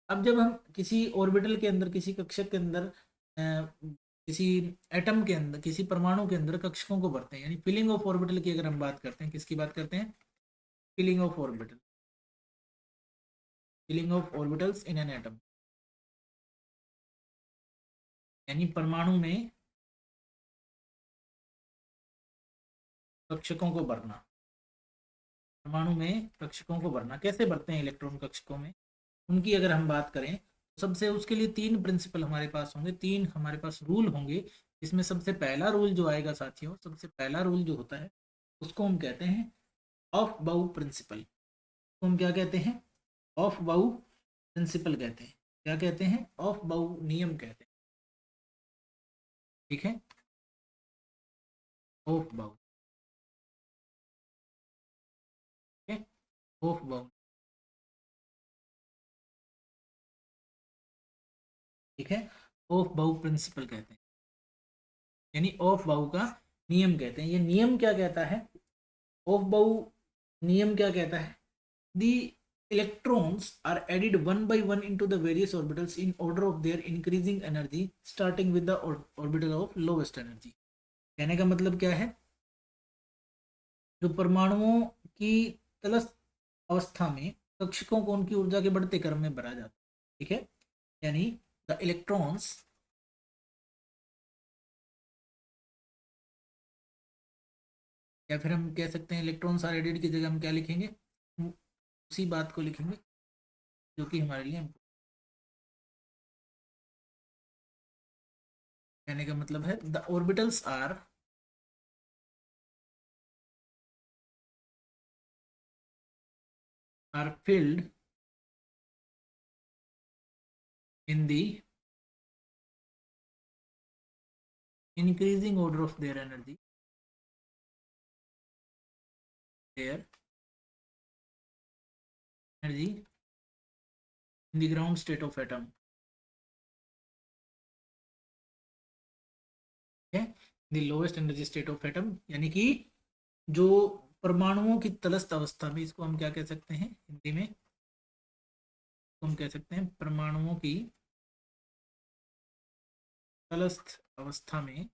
अब जब हम किसी ऑर्बिटल के अंदर, किसी कक्षक के अंदर, किसी एटम के अंदर, किसी परमाणु के अंदर कक्षकों को भरते हैं, यानी फिलिंग ऑफ ऑर्बिटल की अगर हम बात करते हैं, किसकी बात करते हैं, filling of orbital, filling of orbitals in an atom, यानी परमाणु में कक्षकों को भरना, परमाणु में कक्षकों को भरना कैसे भरते हैं इलेक्ट्रॉन कक्षकों में, उनकी अगर हम बात करें तो सबसे उसके लिए तीन प्रिंसिपल हमारे पास होंगे, तीन हमारे पास रूल होंगे। इसमें सबसे पहला रूल जो आएगा साथियों, सबसे पहला रूल जो होता है उसको हम कहते हैं ऑफ बाउ प्रिंसिपल। तो हम क्या कहते हैं, ऑफ बाउ प्रिंसिपल कहते हैं, क्या कहते हैं, ऑफ बाउ नियम कहते हैं, ठीक है, ऑफ बाउ, ठीक है, ऑफ बाउ, ठीक है, ऑफ बाउ प्रिंसिपल कहते हैं, यानी ऑफ बाउ का नियम कहते हैं। ये नियम क्या कहता है, ऑफ बाउ नियम क्या कहता है, दी electrons are added one by one into the various orbitals in order of their increasing energy starting with the orbital of lowest energy। कहने का मतलब क्या है, जो परमाणुओं की तलस्थ अवस्था में कक्षकों को उनकी ऊर्जा के बढ़ते क्रम में भरा जाता है, ठीक है, यानी द इलेक्ट्रॉन्स, या फिर हम कह सकते हैं इलेक्ट्रॉन्स आर एडेड की जगह हम क्या लिखेंगे, उसी बात को लिखेंगे जो कि हमारे लिए कहने का मतलब है, the orbitals are filled in the increasing order of their energy, air energy in the ground state of atom, है the lowest energy state of atom, यानी कि जो परमाणुओं की तलस्थ अवस्था में, इसको हम क्या कह सकते हैं हिंदी में, तो हम कह सकते हैं परमाणुओं की तलस्थ अवस्था में,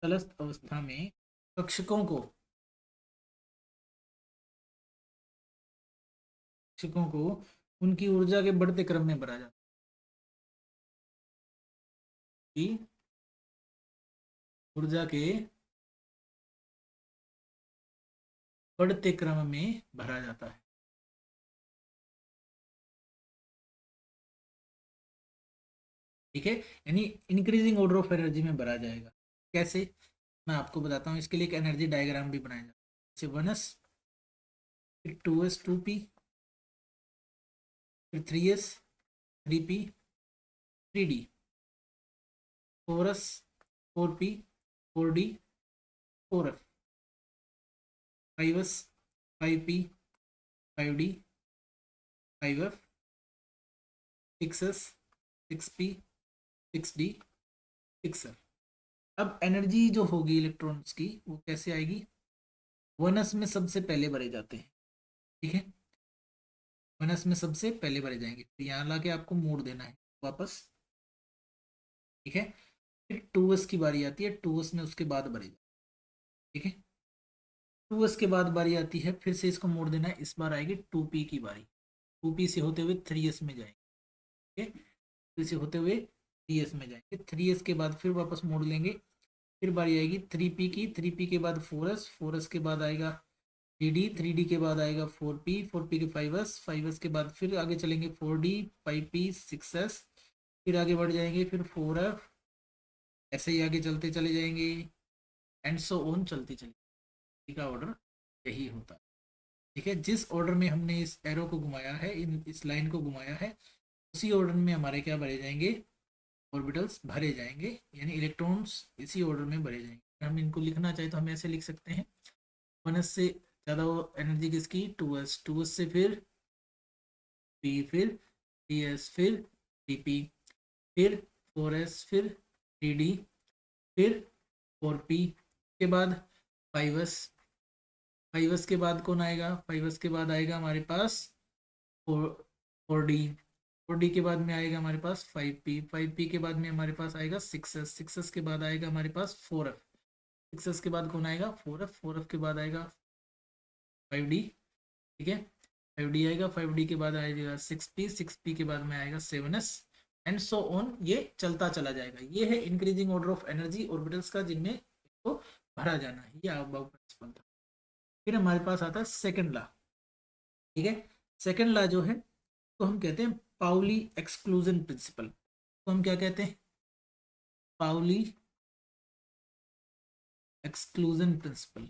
तलस्थ अवस्था में कक्षकों को, कक्षकों को उनकी ऊर्जा के बढ़ते क्रम में भरा जाता है, कि ऊर्जा के बढ़ते क्रम में भरा जाता है। ठीक है, यानी इंक्रीजिंग ऑर्डर ऑफ एनर्जी में भरा जाएगा। कैसे, मैं आपको बताता हूँ, इसके लिए एक एनर्जी डायग्राम भी बनाया जाता है। जैसे 1s, फिर 2s 2p, फिर 3s 3p 3d, 4s 4p 4d 4f, 5s 5p 5d 5f, 6s 6p 6d 6f। अब एनर्जी जो होगी इलेक्ट्रॉन्स की वो कैसे आएगी, 1s में सबसे पहले भरे जाते हैं। ठीक है, 1s में सबसे पहले भरे जाएंगे, तो यहाँ लाके आपको मोड़ देना है वापस। ठीक है, फिर 2s की बारी आती है, 2s में उसके बाद भरे जाते। ठीक है, 2s के बाद बारी आती है, फिर से इसको मोड़ देना है, इस बार आएगी 2p की बारी, 2p से होते हुए 3s में जाएंगे। ठीक है, फिर से होते हुए 3s में जाएंगे, 3s के बाद फिर वापस मोड़ लेंगे, फिर बारी आएगी 3p की, 3p के बाद 4s, 4s के बाद आएगा 3d, 3d के बाद आएगा 4p, 4p के 5s, 5s के बाद फिर आगे चलेंगे 4d, 5p 6s, फिर आगे बढ़ जाएंगे, फिर 4f, ऐसे ही आगे चलते चले जाएंगे, एंड सो ऑन चलते चले का ऑर्डर यही होता है। ठीक है, जिस ऑर्डर में हमने इस एरो को घुमाया है, इस लाइन को घुमाया है, उसी ऑर्डर में हमारे क्या भरे जाएंगे, ऑर्बिटल्स भरे जाएंगे, यानी इलेक्ट्रॉन्स इसी ऑर्डर में भरे जाएंगे। हम इनको लिखना चाहे तो हम ऐसे लिख सकते हैं, 1s से ज़्यादा एनर्जी किसकी, 2s, 2s से फिर p, फिर 3s, फिर 3p, फिर 4s, फिर 3d, फिर 4p के बाद 5s, 5s के बाद कौन आएगा, 5s के बाद आएगा हमारे पास 4d, 4d के बाद में आएगा हमारे पास 5p, 5p के बाद में हमारे पास आएगा 6s, 6s के बाद आएगा हमारे पास 4f, 6s के बाद कौन आएगा 4f, 4f के बाद आएगा 5d। ठीक है, 5d आएगा, 5d के बाद आएगा 6p, 6p के बाद में आएगा 7s, एंड सो ऑन, ये चलता चला जाएगा। ये है increasing order of energy orbitals का, जिनमें इसको भरा जाना है, ये अबाउट प्रिंसिपल था। फिर हमारे पास आता है सेकंड लॉ। ठीक है, सेकंड लॉ जो है तो हम कहते हैं पाउली एक्सक्लूजन प्रिंसिपल, तो हम क्या कहते हैं, पाउली एक्सक्लूजन प्रिंसिपल।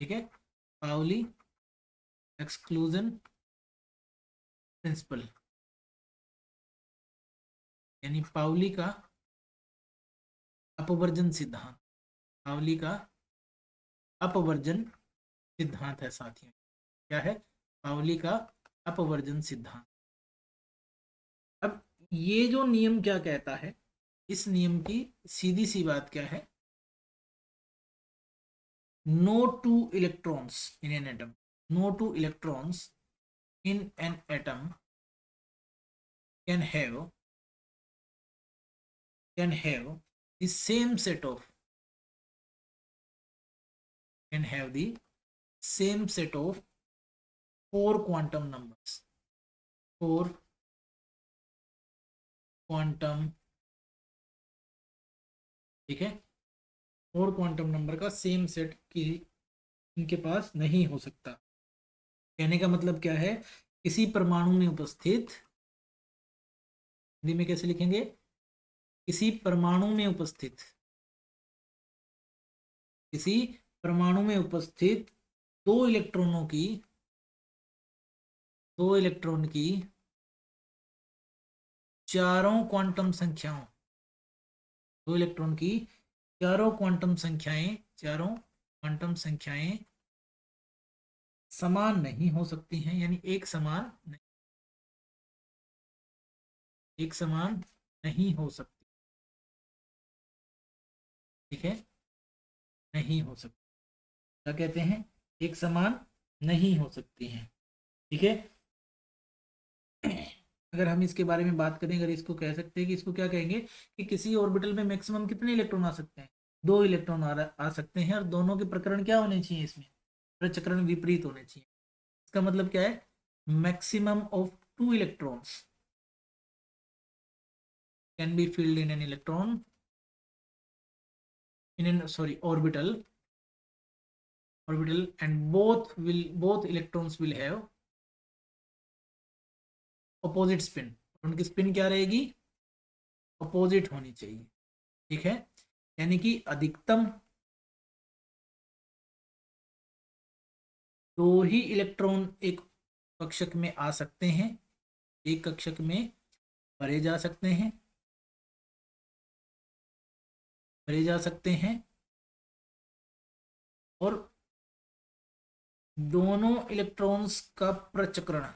ठीक है, पाउली एक्सक्लूजन प्रिंसिपल, यानी पाउली का अपवर्जन सिद्धांत, पाउली का अपवर्जन सिद्धांत है साथियों। क्या है, पाउली का अपवर्जन सिद्धांत। अब ये जो नियम क्या कहता है, इस नियम की सीधी सी बात क्या है, no two electrons in an atom, no two electrons in an atom can have the same set of, can have the same set of four quantum numbers, four quantum। ठीक है, फोर क्वांटम नंबर का same set की इनके पास नहीं हो सकता। कहने का मतलब क्या है, किसी परमाणु में उपस्थित, हिंदी में कैसे लिखेंगे, किसी परमाणु में उपस्थित, किसी परमाणु में उपस्थित दो इलेक्ट्रॉनों की, दो इलेक्ट्रॉन की चारों क्वांटम संख्याओं, दो इलेक्ट्रॉन की चारों क्वांटम संख्याएं, चारों क्वांटम संख्याएं समान नहीं हो सकती हैं, यानी एक समान नहीं, एक समान नहीं हो सकती, ठीक है, नहीं हो सकती, क्या कहते हैं, एक समान नहीं हो सकती हैं, ठीक है। अगर हम इसके बारे में बात करें, अगर इसको कह सकते हैं कि इसको क्या कहेंगे कि किसी ऑर्बिटल में मैक्सिमम कितने इलेक्ट्रॉन आ सकते हैं, 2 इलेक्ट्रॉन आ सकते हैं, और दोनों के प्रकरण क्या होने चाहिए, इसमें प्रचक्रण विपरीत होने चाहिए। इसका मतलब क्या है, maximum of 2 electrons can be filled in an electron in an sorry orbital and both electrons will have opposite spin, उनकी स्पिन क्या रहेगी, अपोजिट होनी चाहिए, ठीक है। यानी कि अधिकतम 2 ही इलेक्ट्रॉन एक कक्षक में आ सकते हैं, एक कक्षक में भरे जा सकते हैं, भरे जा सकते हैं, और दोनों इलेक्ट्रॉन्स का प्रचक्रण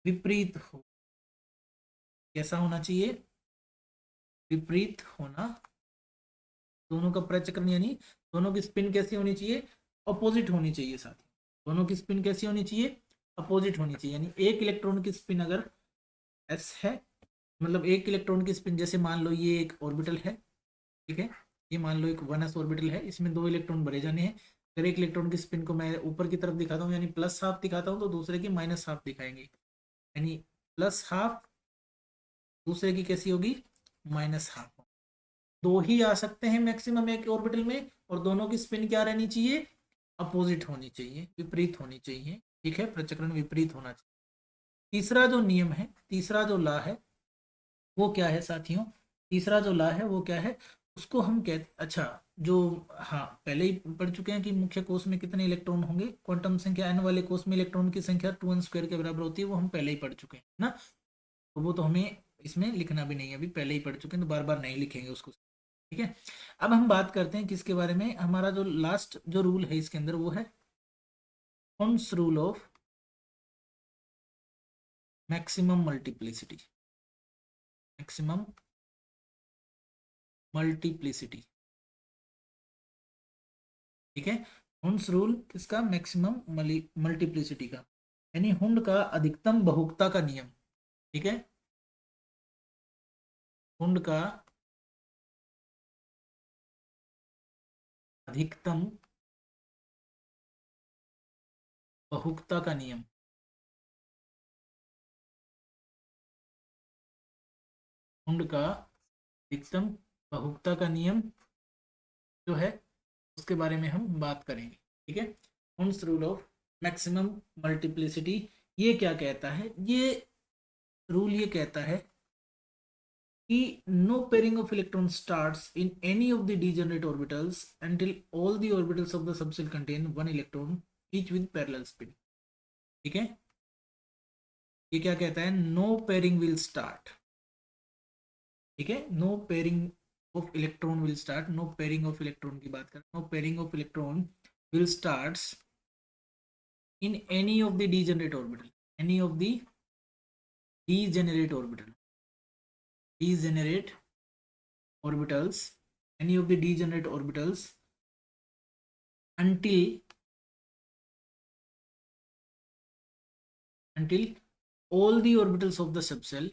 विपरीत हो, कैसा होना चाहिए, विपरीत होना, दोनों का प्रचक्रण यानी दोनों की स्पिन कैसी होनी चाहिए, अपोजिट होनी चाहिए साथी, दोनों की स्पिन कैसी होनी चाहिए, अपोजिट होनी चाहिए। यानी एक इलेक्ट्रॉन की स्पिन अगर एस है, मतलब एक इलेक्ट्रॉन की स्पिन, जैसे मान लो ये एक ऑर्बिटल है, ठीक है, ये मान लो एक 1s ऑर्बिटल है, इसमें 2 इलेक्ट्रॉन भरे जाने हैं। अगर एक इलेक्ट्रॉन की स्पिन को मैं ऊपर की तरफ दिखाता हूँ यानी प्लस हाफ दिखाता हूँ, तो दूसरे की माइनस हाफ दिखाएंगे, यानी प्लस हाफ दूसरे की कैसी होगी, माइनस हाफ। 2 ही आ सकते हैं मैक्सिमम एक ऑर्बिटल में, और दोनों की स्पिन क्या रहनी चाहिए, अपोजिट होनी चाहिए, विपरीत होनी चाहिए, ठीक है, प्रचक्रण विपरीत होना चाहिए। तीसरा जो नियम है, तीसरा जो लॉ है वो क्या है साथियों, तीसरा जो लॉ है वो क्या है, उसको हम कहते, अच्छा, जो, हाँ पहले ही पढ़ चुके हैं कि मुख्य कोश में कितने इलेक्ट्रॉन होंगे, क्वांटम संख्या n वाले कोश में इलेक्ट्रॉन की संख्या 2n² के बराबर होती है, वो हम पहले ही पढ़ चुके हैं ना, तो वो तो हमें इसमें लिखना भी नहीं है, अभी पहले ही पढ़ चुके हैं, तो बार बार नहीं लिखेंगे उसको, ठीक है। अब हम बात करते हैं किसके बारे में, हमारा जो लास्ट जो रूल है इसके अंदर वो है Hund's rule of maximum multiplicity, maximum multiplicity, ठीक है। हुंड्स रूल किसका, मैक्सिमम मल्टीप्लिसिटी का, यानी हुंड का अधिकतम बहुगता का नियम, ठीक है, हुंड का अधिकतम बहुगता का नियम, हुंड का अधिकतम बहुगता का नियम जो है उसके बारे में हम बात करेंगे, ठीक है। Hund's rule of maximum multiplicity ये क्या कहता है, ये रूल ये कहता है कि no pairing of electrons starts in any of the degenerate orbitals until all the orbitals of the subshell contain 1 electron each with parallel spin, ठीक है। ये क्या कहता है, नो पेयरिंग विल स्टार्ट, ठीक है, no pairing of electron will start, no pairing of electron की बात करें, no pairing of electron will starts in any of the degenerate orbital, any of the degenerate orbital, degenerate orbitals, any of the degenerate orbitals until all the orbitals of the subshell,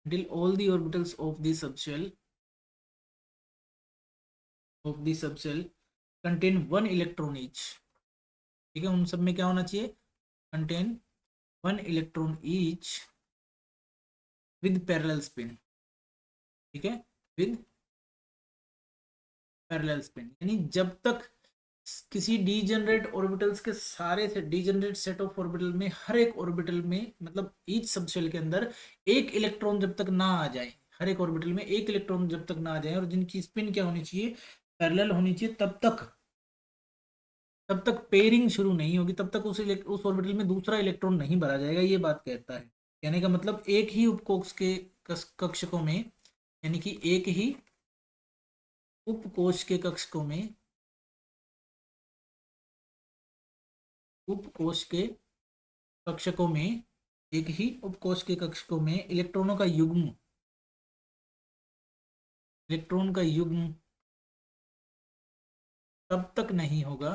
until all the orbitals of the subshell contain 1 electron each, ठीक है, उन सब में क्या होना चाहिए, contain 1 electron each with parallel spin, ठीक है, with parallel spin, यानी जब तक किसी डीजनरेट ऑर्बिटल्स के सारे से डीजनरेट सेट ऑफ ऑर्बिटल में हर एक ऑर्बिटल में, मतलब ईच सबशेल के अंदर एक इलेक्ट्रॉन जब तक ना आ जाए, हर एक ऑर्बिटल में एक इलेक्ट्रॉन जब तक ना आ जाए, और जिनकी स्पिन क्या होनी चाहिए, पैरेलल होनी चाहिए, तब तक पेयरिंग शुरू नहीं होगी, तब तक उस ऑर्बिटल में दूसरा इलेक्ट्रॉन नहीं भरा जाएगा, ये बात कहता है, कहने का मतलब एक ही उपकोष के कक्षकों में, यानी कि एक ही उपकोष के कक्षकों में, उपकोष के कक्षकों में, एक ही उपकोष के कक्षकों में इलेक्ट्रॉनों का युग्म, इलेक्ट्रॉन का युग्म तब तक नहीं होगा,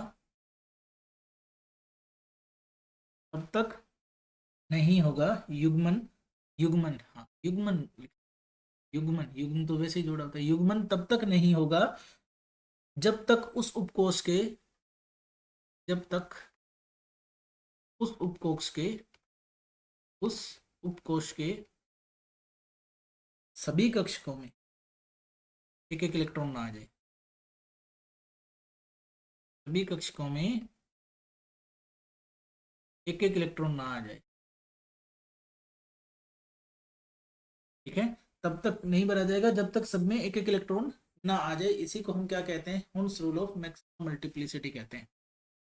तब तक नहीं होगा, युग्मन, युग्मन, हाँ युग्मन, युग्मन, युग्म तो वैसे ही जोड़ा होता है, युग्मन तब तक नहीं होगा जब तक उस उपकोष के, जब तक उस उपकोष के, उस उपकोष के सभी कक्षकों में एक एक इलेक्ट्रॉन ना आ जाए, सभी कक्षकों में एक एक इलेक्ट्रॉन ना आ जाए, ठीक है, तब तक नहीं भरा जाएगा जब तक सब में एक एक इलेक्ट्रॉन ना आ जाए। इसी को हम क्या कहते हैं, Hund's rule of maximum multiplicity कहते हैं।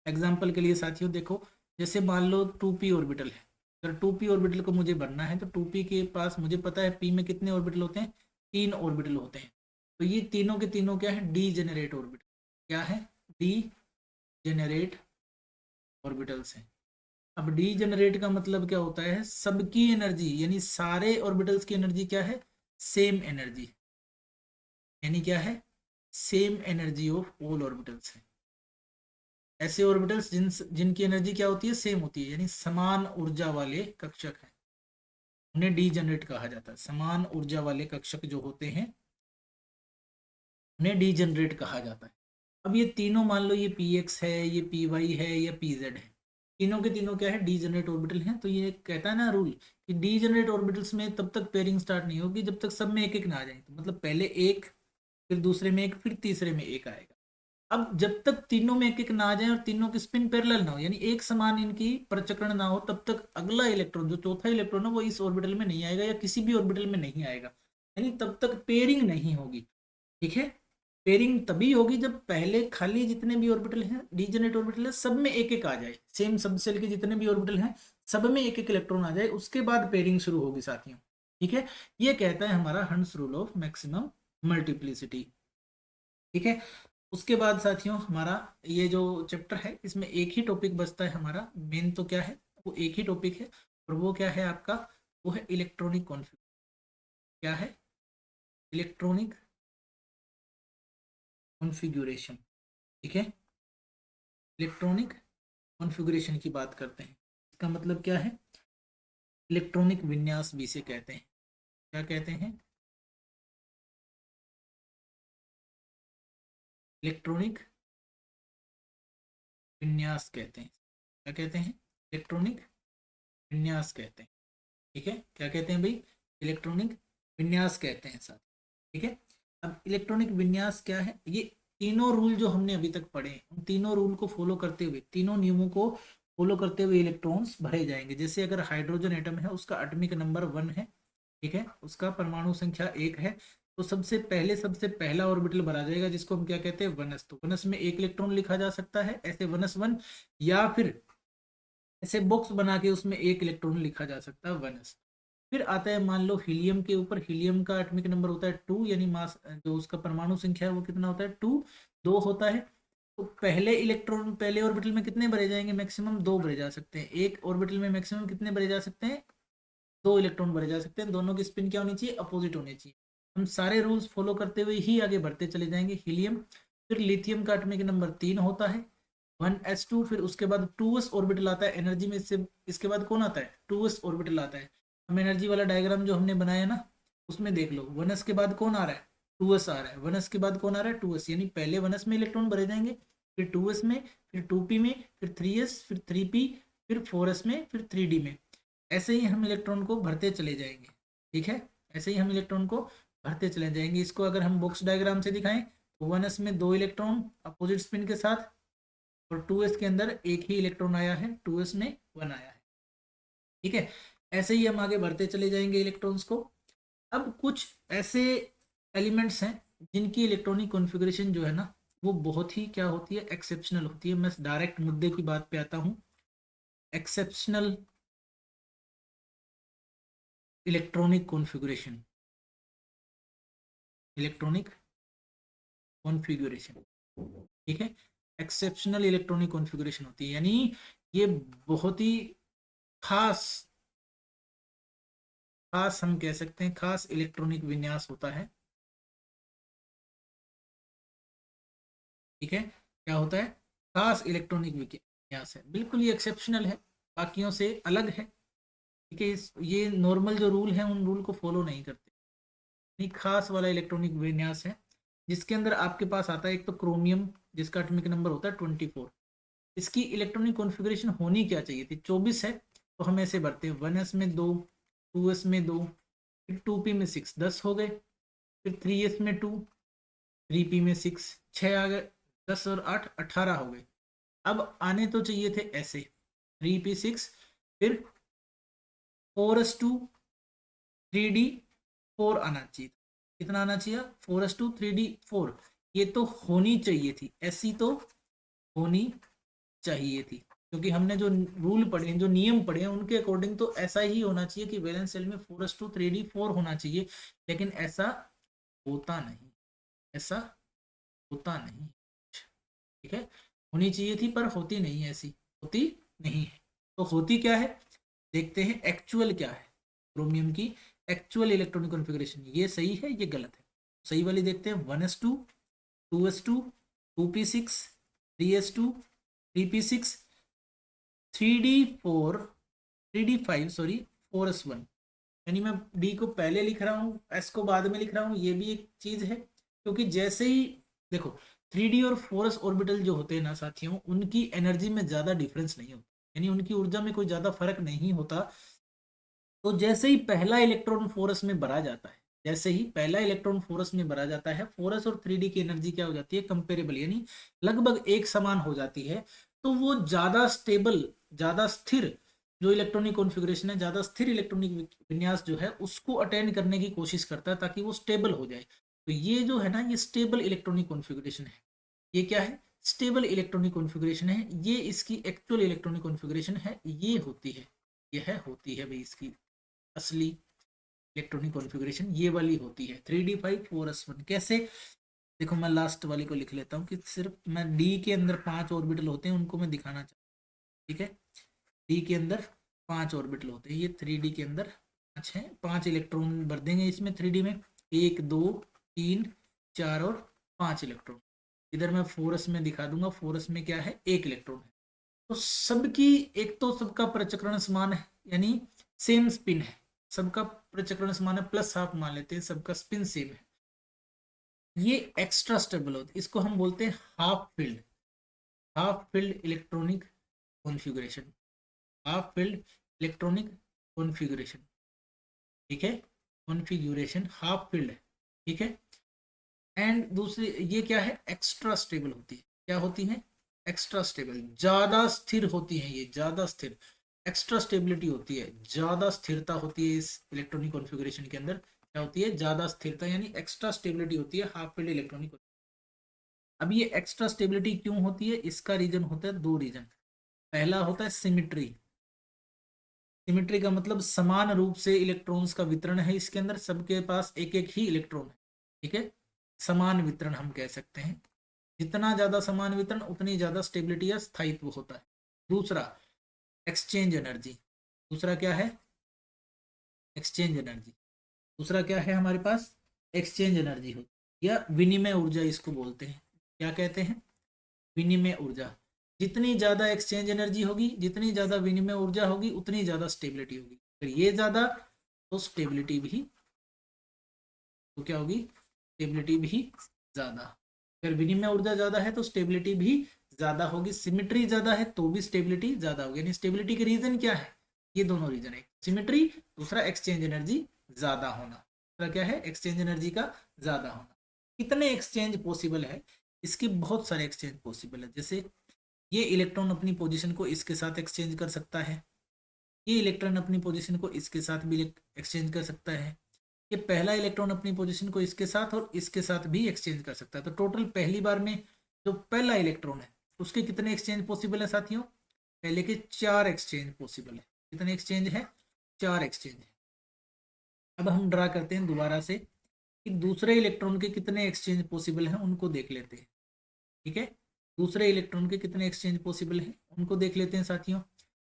एग्जाम्पल के लिए साथियों देखो, जैसे मान लो 2p ऑर्बिटल है, अगर 2p ऑर्बिटल को मुझे भरना है तो 2p के पास मुझे पता है p में कितने ऑर्बिटल होते हैं, 3 ऑर्बिटल होते हैं। तो ये तीनों के तीनों क्या है, डी जेनरेट ऑर्बिटल, क्या है, डी जेनरेट ऑर्बिटल्स है। अब डी जनरेट का मतलब क्या होता है, सबकी एनर्जी, यानी सारे ऑर्बिटल्स की एनर्जी क्या है, सेम एनर्जी, यानी क्या है, same energy of all orbitals है। ऐसे ऑर्बिटल्स जिनकी एनर्जी क्या होती है, सेम होती है, यानी समान ऊर्जा वाले कक्षक हैं, उन्हें डी जनरेट कहा जाता है। समान ऊर्जा वाले कक्षक जो होते हैं उन्हें डी जनरेट कहा जाता है। अब ये तीनों मान लो, ये पी एक्स है, ये पी वाई है, या पी जेड है, तीनों के तीनों क्या है, डी जनरेट ऑर्बिटल हैं। तो ये कहता है ना रूल कि डी जनरेट ऑर्बिटल्स में तब तक पेयरिंग स्टार्ट नहीं होगी जब तक सब में एक एक ना आ जाए। तो मतलब पहले एक, फिर दूसरे में एक, फिर तीसरे में एक आएगा। अब जब तक तीनों में एक एक ना आ जाए और तीनों की स्पिन पैरेलल ना हो, यानी एक समान इनकी प्रचक्रण ना हो, तब तक अगला इलेक्ट्रॉन, जो चौथा इलेक्ट्रॉन है, वो इस ऑर्बिटल में नहीं आएगा या किसी भी ऑर्बिटल में नहीं आएगा, यानी तब तक पेयरिंग नहीं होगी, ठीक है। पेयरिंग तभी होगी जब पहले खाली जितने भी ऑर्बिटल हैं, डीजेनरेट ऑर्बिटल है, सब में एक एक आ जाए, सेम सब सेल के जितने भी ऑर्बिटल हैं सब में एक एक इलेक्ट्रॉन आ जाए, उसके बाद पेयरिंग शुरू होगी साथियों, ठीक है। ये कहता है हमारा हंस रूल ऑफ मैक्सिमम मल्टीप्लिसिटी, ठीक है। उसके बाद साथियों हमारा ये जो चैप्टर है इसमें एक ही टॉपिक बचता है हमारा, मेन तो क्या है, वो एक ही टॉपिक है, और वो क्या है आपका, वो है इलेक्ट्रॉनिक कॉन्फ़िगरेशन। क्या है, इलेक्ट्रॉनिक कॉन्फ़िगरेशन, ठीक है। इलेक्ट्रॉनिक कॉन्फ़िगरेशन की बात करते हैं, इसका मतलब क्या है, इलेक्ट्रॉनिक विन्यास भी इसे कहते हैं। क्या कहते हैं, इलेक्ट्रॉनिक विन्यास कहते हैं। क्या कहते हैं, इलेक्ट्रॉनिक विन्यास कहते हैं, ठीक है। क्या कहते हैं भाई, इलेक्ट्रॉनिक विन्यास कहते हैं साथ, ठीक है। अब इलेक्ट्रॉनिक विन्यास क्या है, ये तीनों रूल जो हमने अभी तक पढ़े उन तीनों रूल को फॉलो करते हुए, तीनों नियमों को फॉलो करते हुए इलेक्ट्रॉन्स भरे जाएंगे। जैसे अगर हाइड्रोजन एटम है, उसका एटॉमिक नंबर 1 है, ठीक है, उसका परमाणु संख्या 1 है, तो सबसे पहला ऑर्बिटल भरा जाएगा जिसको हम क्या कहते हैं, वनस। तो वनस में एक इलेक्ट्रॉन लिखा जा सकता है ऐसे वनस 1, या फिर ऐसे बॉक्स बना के उसमें एक इलेक्ट्रॉन लिखा जा सकता है, वनस। फिर आता है मान लो हीलियम के ऊपर, हीलियम का एटॉमिक नंबर होता है 2, यानी मास जो उसका परमाणु संख्या है वो कितना होता है, 2, 2 होता है। तो पहले इलेक्ट्रॉन, पहले ऑर्बिटल में कितने भरे जाएंगे, मैक्सिमम 2 भरे जा सकते हैं। एक ऑर्बिटल में मैक्सिमम कितने भरे जा सकते हैं, 2 इलेक्ट्रॉन भरे जा सकते हैं। दोनों की स्पिन क्या होनी चाहिए, अपोजिट होनी चाहिए। हम सारे रूल्स फॉलो करते हुए ही आगे बढ़ते चले जाएंगे। हीलियम, फिर लिथियम का एटॉमिक नंबर 3 होता है, 1s2। फिर उसके बाद 2s ऑर्बिटल आता है एनर्जी में, इससे इसके बाद कौन आता है, 2s ऑर्बिटल आता है। हम एनर्जी वाला डायग्राम जो हमने बनाया ना, उसमें देख लो 1s के बाद कौन आ रहा है, 2s आ रहा है। 1s के बाद कौन आ रहा है, 2s, यानी पहले 1s में इलेक्ट्रॉन भरे जाएंगे, फिर 2s में, फिर 2p में, फिर 3s, फिर 3p, फिर 4s में, फिर 3d में। ऐसे ही हम इलेक्ट्रॉन को भरते चले जाएंगे, ठीक है। ऐसे ही हम इलेक्ट्रॉन को भरते चले जाएंगे। इसको अगर हम बॉक्स डायग्राम से दिखाएं तो 1s में 2 इलेक्ट्रॉन अपोजिट स्पिन के साथ, और 2s के अंदर एक ही इलेक्ट्रॉन आया है, 2s में 1 आया है, ठीक है। ऐसे ही हम आगे बढ़ते चले जाएंगे इलेक्ट्रॉन्स को। अब कुछ ऐसे एलिमेंट्स हैं जिनकी इलेक्ट्रॉनिक कॉन्फ़िगरेशन जो है ना, वो बहुत ही क्या होती है, एक्सेप्शनल होती है। मैं डायरेक्ट मुद्दे की बात पे आता हूँ, exceptional electronic configuration, electronic configuration, ठीक है। एक्सेप्शनल इलेक्ट्रॉनिक कॉन्फ़िगरेशन होती है, यानी ये बहुत ही खास, खास हम कह सकते हैं खास इलेक्ट्रॉनिक विन्यास होता है, ठीक है। क्या होता है? खास इलेक्ट्रॉनिक विन्यास है, बिल्कुल ये एक्सेप्शनल है, बाकियों से अलग है, ठीक है। ये नॉर्मल जो रूल है उन रूल को फॉलो नहीं करते, नहीं, खास वाला इलेक्ट्रॉनिक विन्यास है, जिसके अंदर आपके पास आता है एक तो क्रोमियम, जिसका एटॉमिक नंबर होता है 24। इसकी इलेक्ट्रॉनिक कॉन्फ़िगरेशन होनी क्या चाहिए थी? 24 है, तो हम ऐसे भरते हैं 1s में 2, 2s में 2, फिर 2p में 6, 10 हो गए, फिर 3s में 2, 3p में 6, 6 आ गए, 10 और 8 18 हो गए। अब आने तो चाहिए थे ऐसे 3p6, फिर 4s2 3d4 आना चाहिए। कितना आना चाहिए? 4s2 3d4। ये तो होनी चाहिए थी, ऐसी तो होनी चाहिए थी, क्योंकि हमने जो रूल पढ़े, जो नियम पढ़े हैं उनके अकॉर्डिंग तो ऐसा ही होना चाहिए कि वैलेंस सेल में 4s2 3d4 होना चाहिए, लेकिन ऐसा होता नहीं, ऐसा होता नहीं, ठीक है। होनी चाहिए थी पर होती नहीं है, ऐसी होती नहीं है। तो होती क्या है, देखते हैं एक्चुअल क्या है क्रोमियम की, एक्चुअल इलेक्ट्रॉनिक कॉन्फ़िगरेशन। ये सही है, ये गलत है। सही वाली देखते हैं, 1s2 2s2 2p6 3s2 3p6 3d4 3d5 sorry 4s1। यानी मैं डी को पहले लिख रहा हूँ, एस को बाद में लिख रहा हूँ, ये भी एक चीज है, क्योंकि जैसे ही देखो 3d और 4s ऑर्बिटल जो होते हैं ना साथियों, उनकी एनर्जी में ज्यादा डिफरेंस नहीं होता, यानी उनकी ऊर्जा में कोई ज्यादा फर्क नहीं होता। तो जैसे ही पहला इलेक्ट्रॉन फोरस में भरा जाता है, जैसे ही पहला इलेक्ट्रॉन फोरस में भरा जाता है, फोरस और 3d की एनर्जी क्या हो जाती है? कंपेरेबल, यानी लगभग एक समान हो जाती है। तो वो ज्यादा स्टेबल, ज्यादा स्थिर जो इलेक्ट्रॉनिक कॉन्फ़िगरेशन है, ज्यादा स्थिर इलेक्ट्रॉनिक विन्यास जो है उसको अटेंड करने की कोशिश करता है, ताकि वो स्टेबल हो जाए। तो ये जो है ना, ये स्टेबल इलेक्ट्रॉनिक कॉन्फ़िगरेशन है। ये क्या है? स्टेबल इलेक्ट्रॉनिक कॉन्फ़िगरेशन है। ये इसकी एक्चुअल इलेक्ट्रॉनिक कॉन्फ़िगरेशन है, ये होती है, यह होती है भाई इसकी असली इलेक्ट्रॉनिक कॉन्फ़िगरेशन, ये वाली होती है 3d5 4s1। कैसे? देखो मैं लास्ट वाली को लिख लेता हूँ, कि सिर्फ मैं डी के अंदर 5 ऑर्बिटल होते हैं उनको मैं दिखाना चाहता हूँ, ठीक है। डी के अंदर 5 ऑर्बिटल होते हैं, ये 3d के अंदर 5 है, 5 इलेक्ट्रॉन भर देंगे इसमें 3d में, 1 2 3 4 और 5 इलेक्ट्रॉन। इधर मैं 4s में दिखा दूंगा, 4s में क्या है? 1 इलेक्ट्रॉन है। तो सबकी, एक तो सबका प्रचक्रण समान है, यानी सेम स्पिन है, सबका प्रचक्रण समान है, प्लस हाफ मान लेते हैं, सबका स्पिन सेम है। ये एक्स्ट्रा स्टेबल होता है, इसको हम बोलते हैं half filled, half filled electronic configuration, half filled electronic configuration, ठीक है। कॉन्फ़िगरेशन हाफ फील्ड है, ठीक है। एंड दूसरी ये क्या है? एक्स्ट्रा स्टेबल होती है। क्या होती है? एक्स्ट्रा स्टेबल, ज्यादा स्थिर होती है, ये ज्यादा स्थिर, एक्स्ट्रा स्टेबिलिटी होती है, ज्यादा स्थिरता होती है इस इलेक्ट्रॉनिक कॉन्फ़िगरेशन के अंदर। क्या होती है? ज्यादा स्थिरता, यानी एक्स्ट्रा स्टेबिलिटी होती है हाफ फील्ड इलेक्ट्रॉनिक। अब ये एक्स्ट्रा स्टेबिलिटी क्यों होती है? इसका रीजन होता है, दो रीजन। पहला होता है सिमिट्री। सिमिट्री का मतलब समान रूप से इलेक्ट्रॉन्स का वितरण है इसके अंदर, सबके पास एक एक ही इलेक्ट्रॉन है, ठीक है। समान वितरण हम कह सकते हैं, जितना ज्यादा समान वितरण उतनी ज्यादा स्टेबिलिटी या स्थायित्व होता है। दूसरा, एक्सचेंज एनर्जी। दूसरा क्या है? Exchange energy. दूसरा क्या है हमारे पास? एक्सचेंज एनर्जी हो, या विनिमय ऊर्जा इसको बोलते हैं। क्या कहते हैं? विनिमय ऊर्जा। जितनी ज्यादा एक्सचेंज एनर्जी होगी, जितनी ज्यादा विनिमय ऊर्जा होगी, उतनी ज्यादा स्टेबिलिटी होगी। फिर ये ज्यादा, तो स्टेबिलिटी भी, तो क्या होगी? स्टेबिलिटी भी ज्यादा। अगर विनिमय ऊर्जा ज्यादा है तो स्टेबिलिटी भी ज्यादा होगी, सिमिट्री ज्यादा है तो भी स्टेबिलिटी ज्यादा होगी। यानी स्टेबिलिटी के रीजन क्या है? ये दोनों रीजन है, सिमिट्री, दूसरा एक्सचेंज एनर्जी ज्यादा होना। दूसरा क्या है? एक्सचेंज एनर्जी का ज्यादा होना। कितने एक्सचेंज पॉसिबल है? इसके बहुत सारे एक्सचेंज पॉसिबल है। जैसे ये इलेक्ट्रॉन अपनी पोजीशन को इसके साथ एक्सचेंज कर सकता है, ये इलेक्ट्रॉन अपनी पोजीशन को इसके साथ भी एक्सचेंज कर सकता है, ये पहला इलेक्ट्रॉन अपनी पोजीशन को इसके साथ और इसके साथ भी एक्सचेंज कर सकता है। तो टोटल पहली बार में जो पहला इलेक्ट्रॉन है उसके कितने एक्सचेंज पॉसिबल है साथियों? पहले के 4 एक्सचेंज पॉसिबल है। कितने एक्सचेंज है? 4 एक्सचेंज है। अब हम ड्रा करते हैं दोबारा से कि दूसरे इलेक्ट्रॉन के कितने एक्सचेंज पॉसिबल हैं, उनको देख लेते हैं। ठीक है, दूसरे इलेक्ट्रॉन के कितने एक्सचेंज पॉसिबल हैं उनको देख लेते हैं साथियों।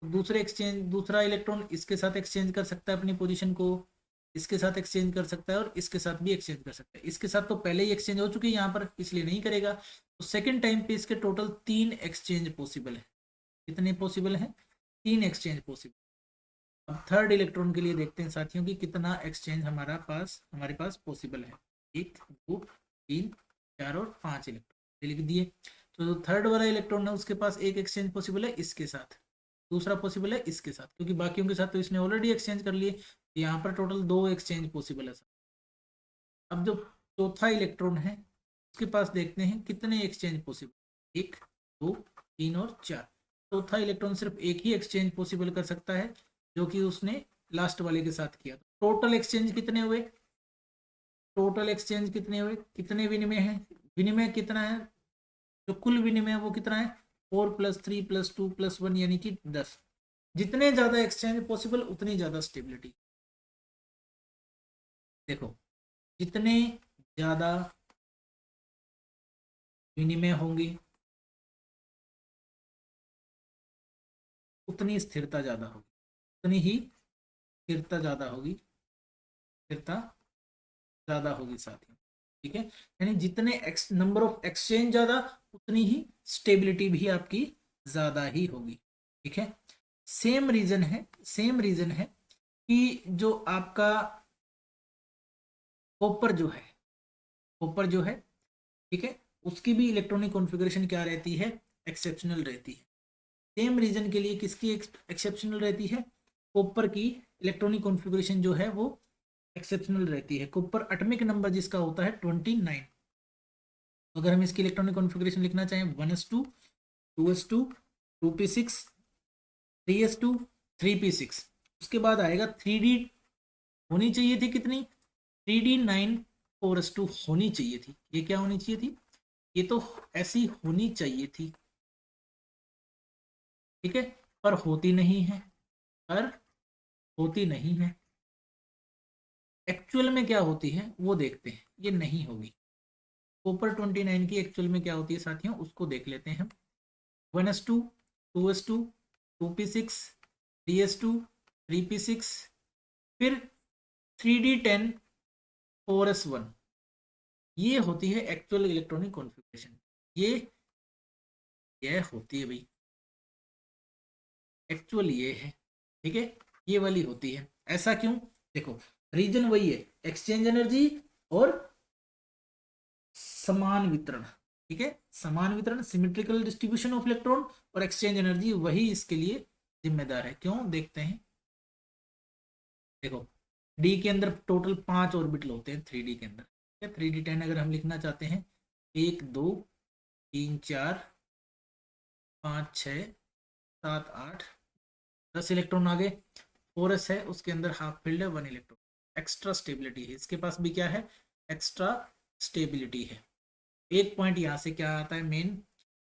दूसरा इलेक्ट्रॉन इसके साथ एक्सचेंज कर सकता है अपनी पोजीशन को, इसके साथ एक्सचेंज कर सकता है और इसके साथ भी एक्सचेंज कर सकता है। इसके साथ तो पहले ही एक्सचेंज हो चुकी है यहाँ पर, इसलिए नहीं करेगा। तो सेकेंड टाइम पे इसके टोटल 3 एक्सचेंज पॉसिबल है। कितने पॉसिबल है? 3 एक्सचेंज पॉसिबल। अब थर्ड इलेक्ट्रॉन के लिए देखते हैं साथियों कि कितना एक्सचेंज हमारे पास पॉसिबल है। 1 2 3 4 और 5 इलेक्ट्रॉन लिख दिए। तो जो थर्ड वाला इलेक्ट्रॉन है उसके पास एक एक्सचेंज पॉसिबल है इसके साथ, दूसरा पॉसिबल है इसके साथ, क्योंकि बाकियों के साथ तो इसने ऑलरेडी एक्सचेंज कर लिए। यहाँ पर टोटल 2 एक्सचेंज पॉसिबल है। अब जो चौथा इलेक्ट्रॉन है उसके पास देखते हैं कितने एक्सचेंज पॉसिबल, 1 2 3 और 4। चौथा इलेक्ट्रॉन सिर्फ एक ही एक्सचेंज पॉसिबल कर सकता है जो कि उसने लास्ट वाले के साथ किया। टोटल एक्सचेंज कितने हुए? कितने विनिमय है? विनिमय कितना है? जो कुल विनिमय है वो कितना है? 4 + 3 + 2 + 1 यानी कि 10। जितने ज्यादा एक्सचेंज पॉसिबल उतनी ज्यादा स्टेबिलिटी। देखो, जितने ज्यादा विनिमय होंगे उतनी स्थिरता ज्यादा होगी, उतनी ही स्थिरता ज्यादा होगी, स्थिरता ज्यादा होगी साथियों। ठीक है, यानी जितने नंबर ऑफ एक्सचेंज ज्यादा उतनी ही स्टेबिलिटी भी आपकी ज्यादा ही होगी। ठीक है, सेम रीजन है कि जो आपका कॉपर जो है, ठीक है, उसकी भी इलेक्ट्रॉनिक कॉन्फ़िगरेशन क्या रहती है? एक्सेप्शनल रहती है। सेम रीजन के लिए किसकी एक्सेप्शनल रहती है? कॉपर की इलेक्ट्रॉनिक कॉन्फ़िगरेशन जो है वो एक्सेप्शनल रहती है। कॉपर एटॉमिक नंबर जिसका होता है 29। अगर हम इसकी इलेक्ट्रॉनिक कॉन्फ़िगरेशन लिखना चाहें 1s2 2s2 2p6 3s2 3p6, उसके बाद आएगा 3d होनी चाहिए थी कितनी? 3d9 4s2 होनी चाहिए थी। ये क्या होनी चाहिए थी? ये तो ऐसी होनी चाहिए थी। ठीक है, पर होती नहीं है, पर होती नहीं है। एक्चुअल में क्या होती है वो देखते हैं। ये नहीं होगी। कॉपर 29 की एक्चुअल में क्या होती है साथियों, उसको देख लेते हैं हम। 1s2 2s2 2p6 3s2 3p6 फिर 3d10 4s1। ये होती है एक्चुअल इलेक्ट्रॉनिक कॉन्फ़िगरेशन। ये होती है भाई, एक्चुअल ये है। ठीक है, ये वाली होती है। ऐसा क्यों? देखो, रीजन वही है, एक्सचेंज एनर्जी और समान वितरण। ठीक है, समान वितरण, सिमेट्रिकल डिस्ट्रीब्यूशन ऑफ इलेक्ट्रॉन और एक्सचेंज एनर्जी, वही इसके लिए जिम्मेदार है। क्यों? देखते हैं। देखो, डी के अंदर टोटल 5 ऑर्बिटल होते हैं 3d के अंदर। 3d10 अगर हम लिखना चाहते हैं 1 2 3 4 5 6 7 8 10 इलेक्ट्रॉन आ गए। 4s है, उसके अंदर हाफ फील्ड है, 1 इलेक्ट्रॉन। एक्स्ट्रा स्टेबिलिटी है, इसके पास भी क्या है? एक्स्ट्रा स्टेबिलिटी है। एक पॉइंट यहाँ से क्या आता है मेन,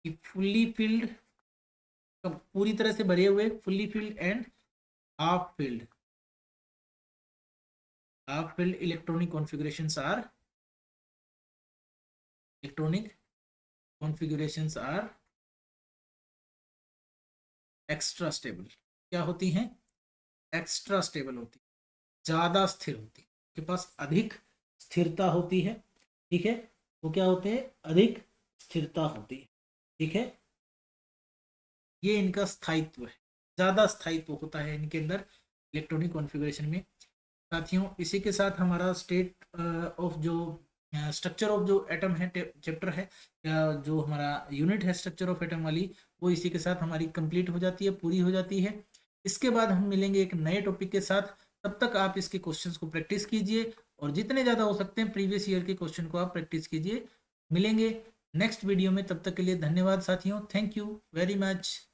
कि फुल्ली फील्ड, पूरी तरह से भरे हुए, fully filled and half filled. Half filled electronic configurations are extra stable. क्या होती हैं? एक्स्ट्रा स्टेबल होती, ज्यादा स्थिर होती, के पास अधिक स्थिरता होती है। ठीक है, वो क्या होते हैं? अधिक स्थिरता होती है। ठीक है, ये इनका स्थायित्व है, ज्यादा स्थायित्व होता है इनके अंदर इलेक्ट्रॉनिक कॉन्फ़िगरेशन में। साथियों, इसी के साथ हमारा स्टेट ऑफ जो स्ट्रक्चर ऑफ जो एटम है चैप्टर है, या जो हमारा यूनिट है स्ट्रक्चर ऑफ एटम वाली, वो इसी के साथ हमारी कंप्लीट हो जाती है, पूरी हो जाती है। इसके बाद हम मिलेंगे एक नए टॉपिक के साथ। तब तक आप इसके क्वेश्चंस को प्रैक्टिस कीजिए और जितने ज़्यादा हो सकते हैं प्रीवियस ईयर के क्वेश्चन को आप प्रैक्टिस कीजिए। मिलेंगे नेक्स्ट वीडियो में, तब तक के लिए धन्यवाद साथियों। Thank you very much.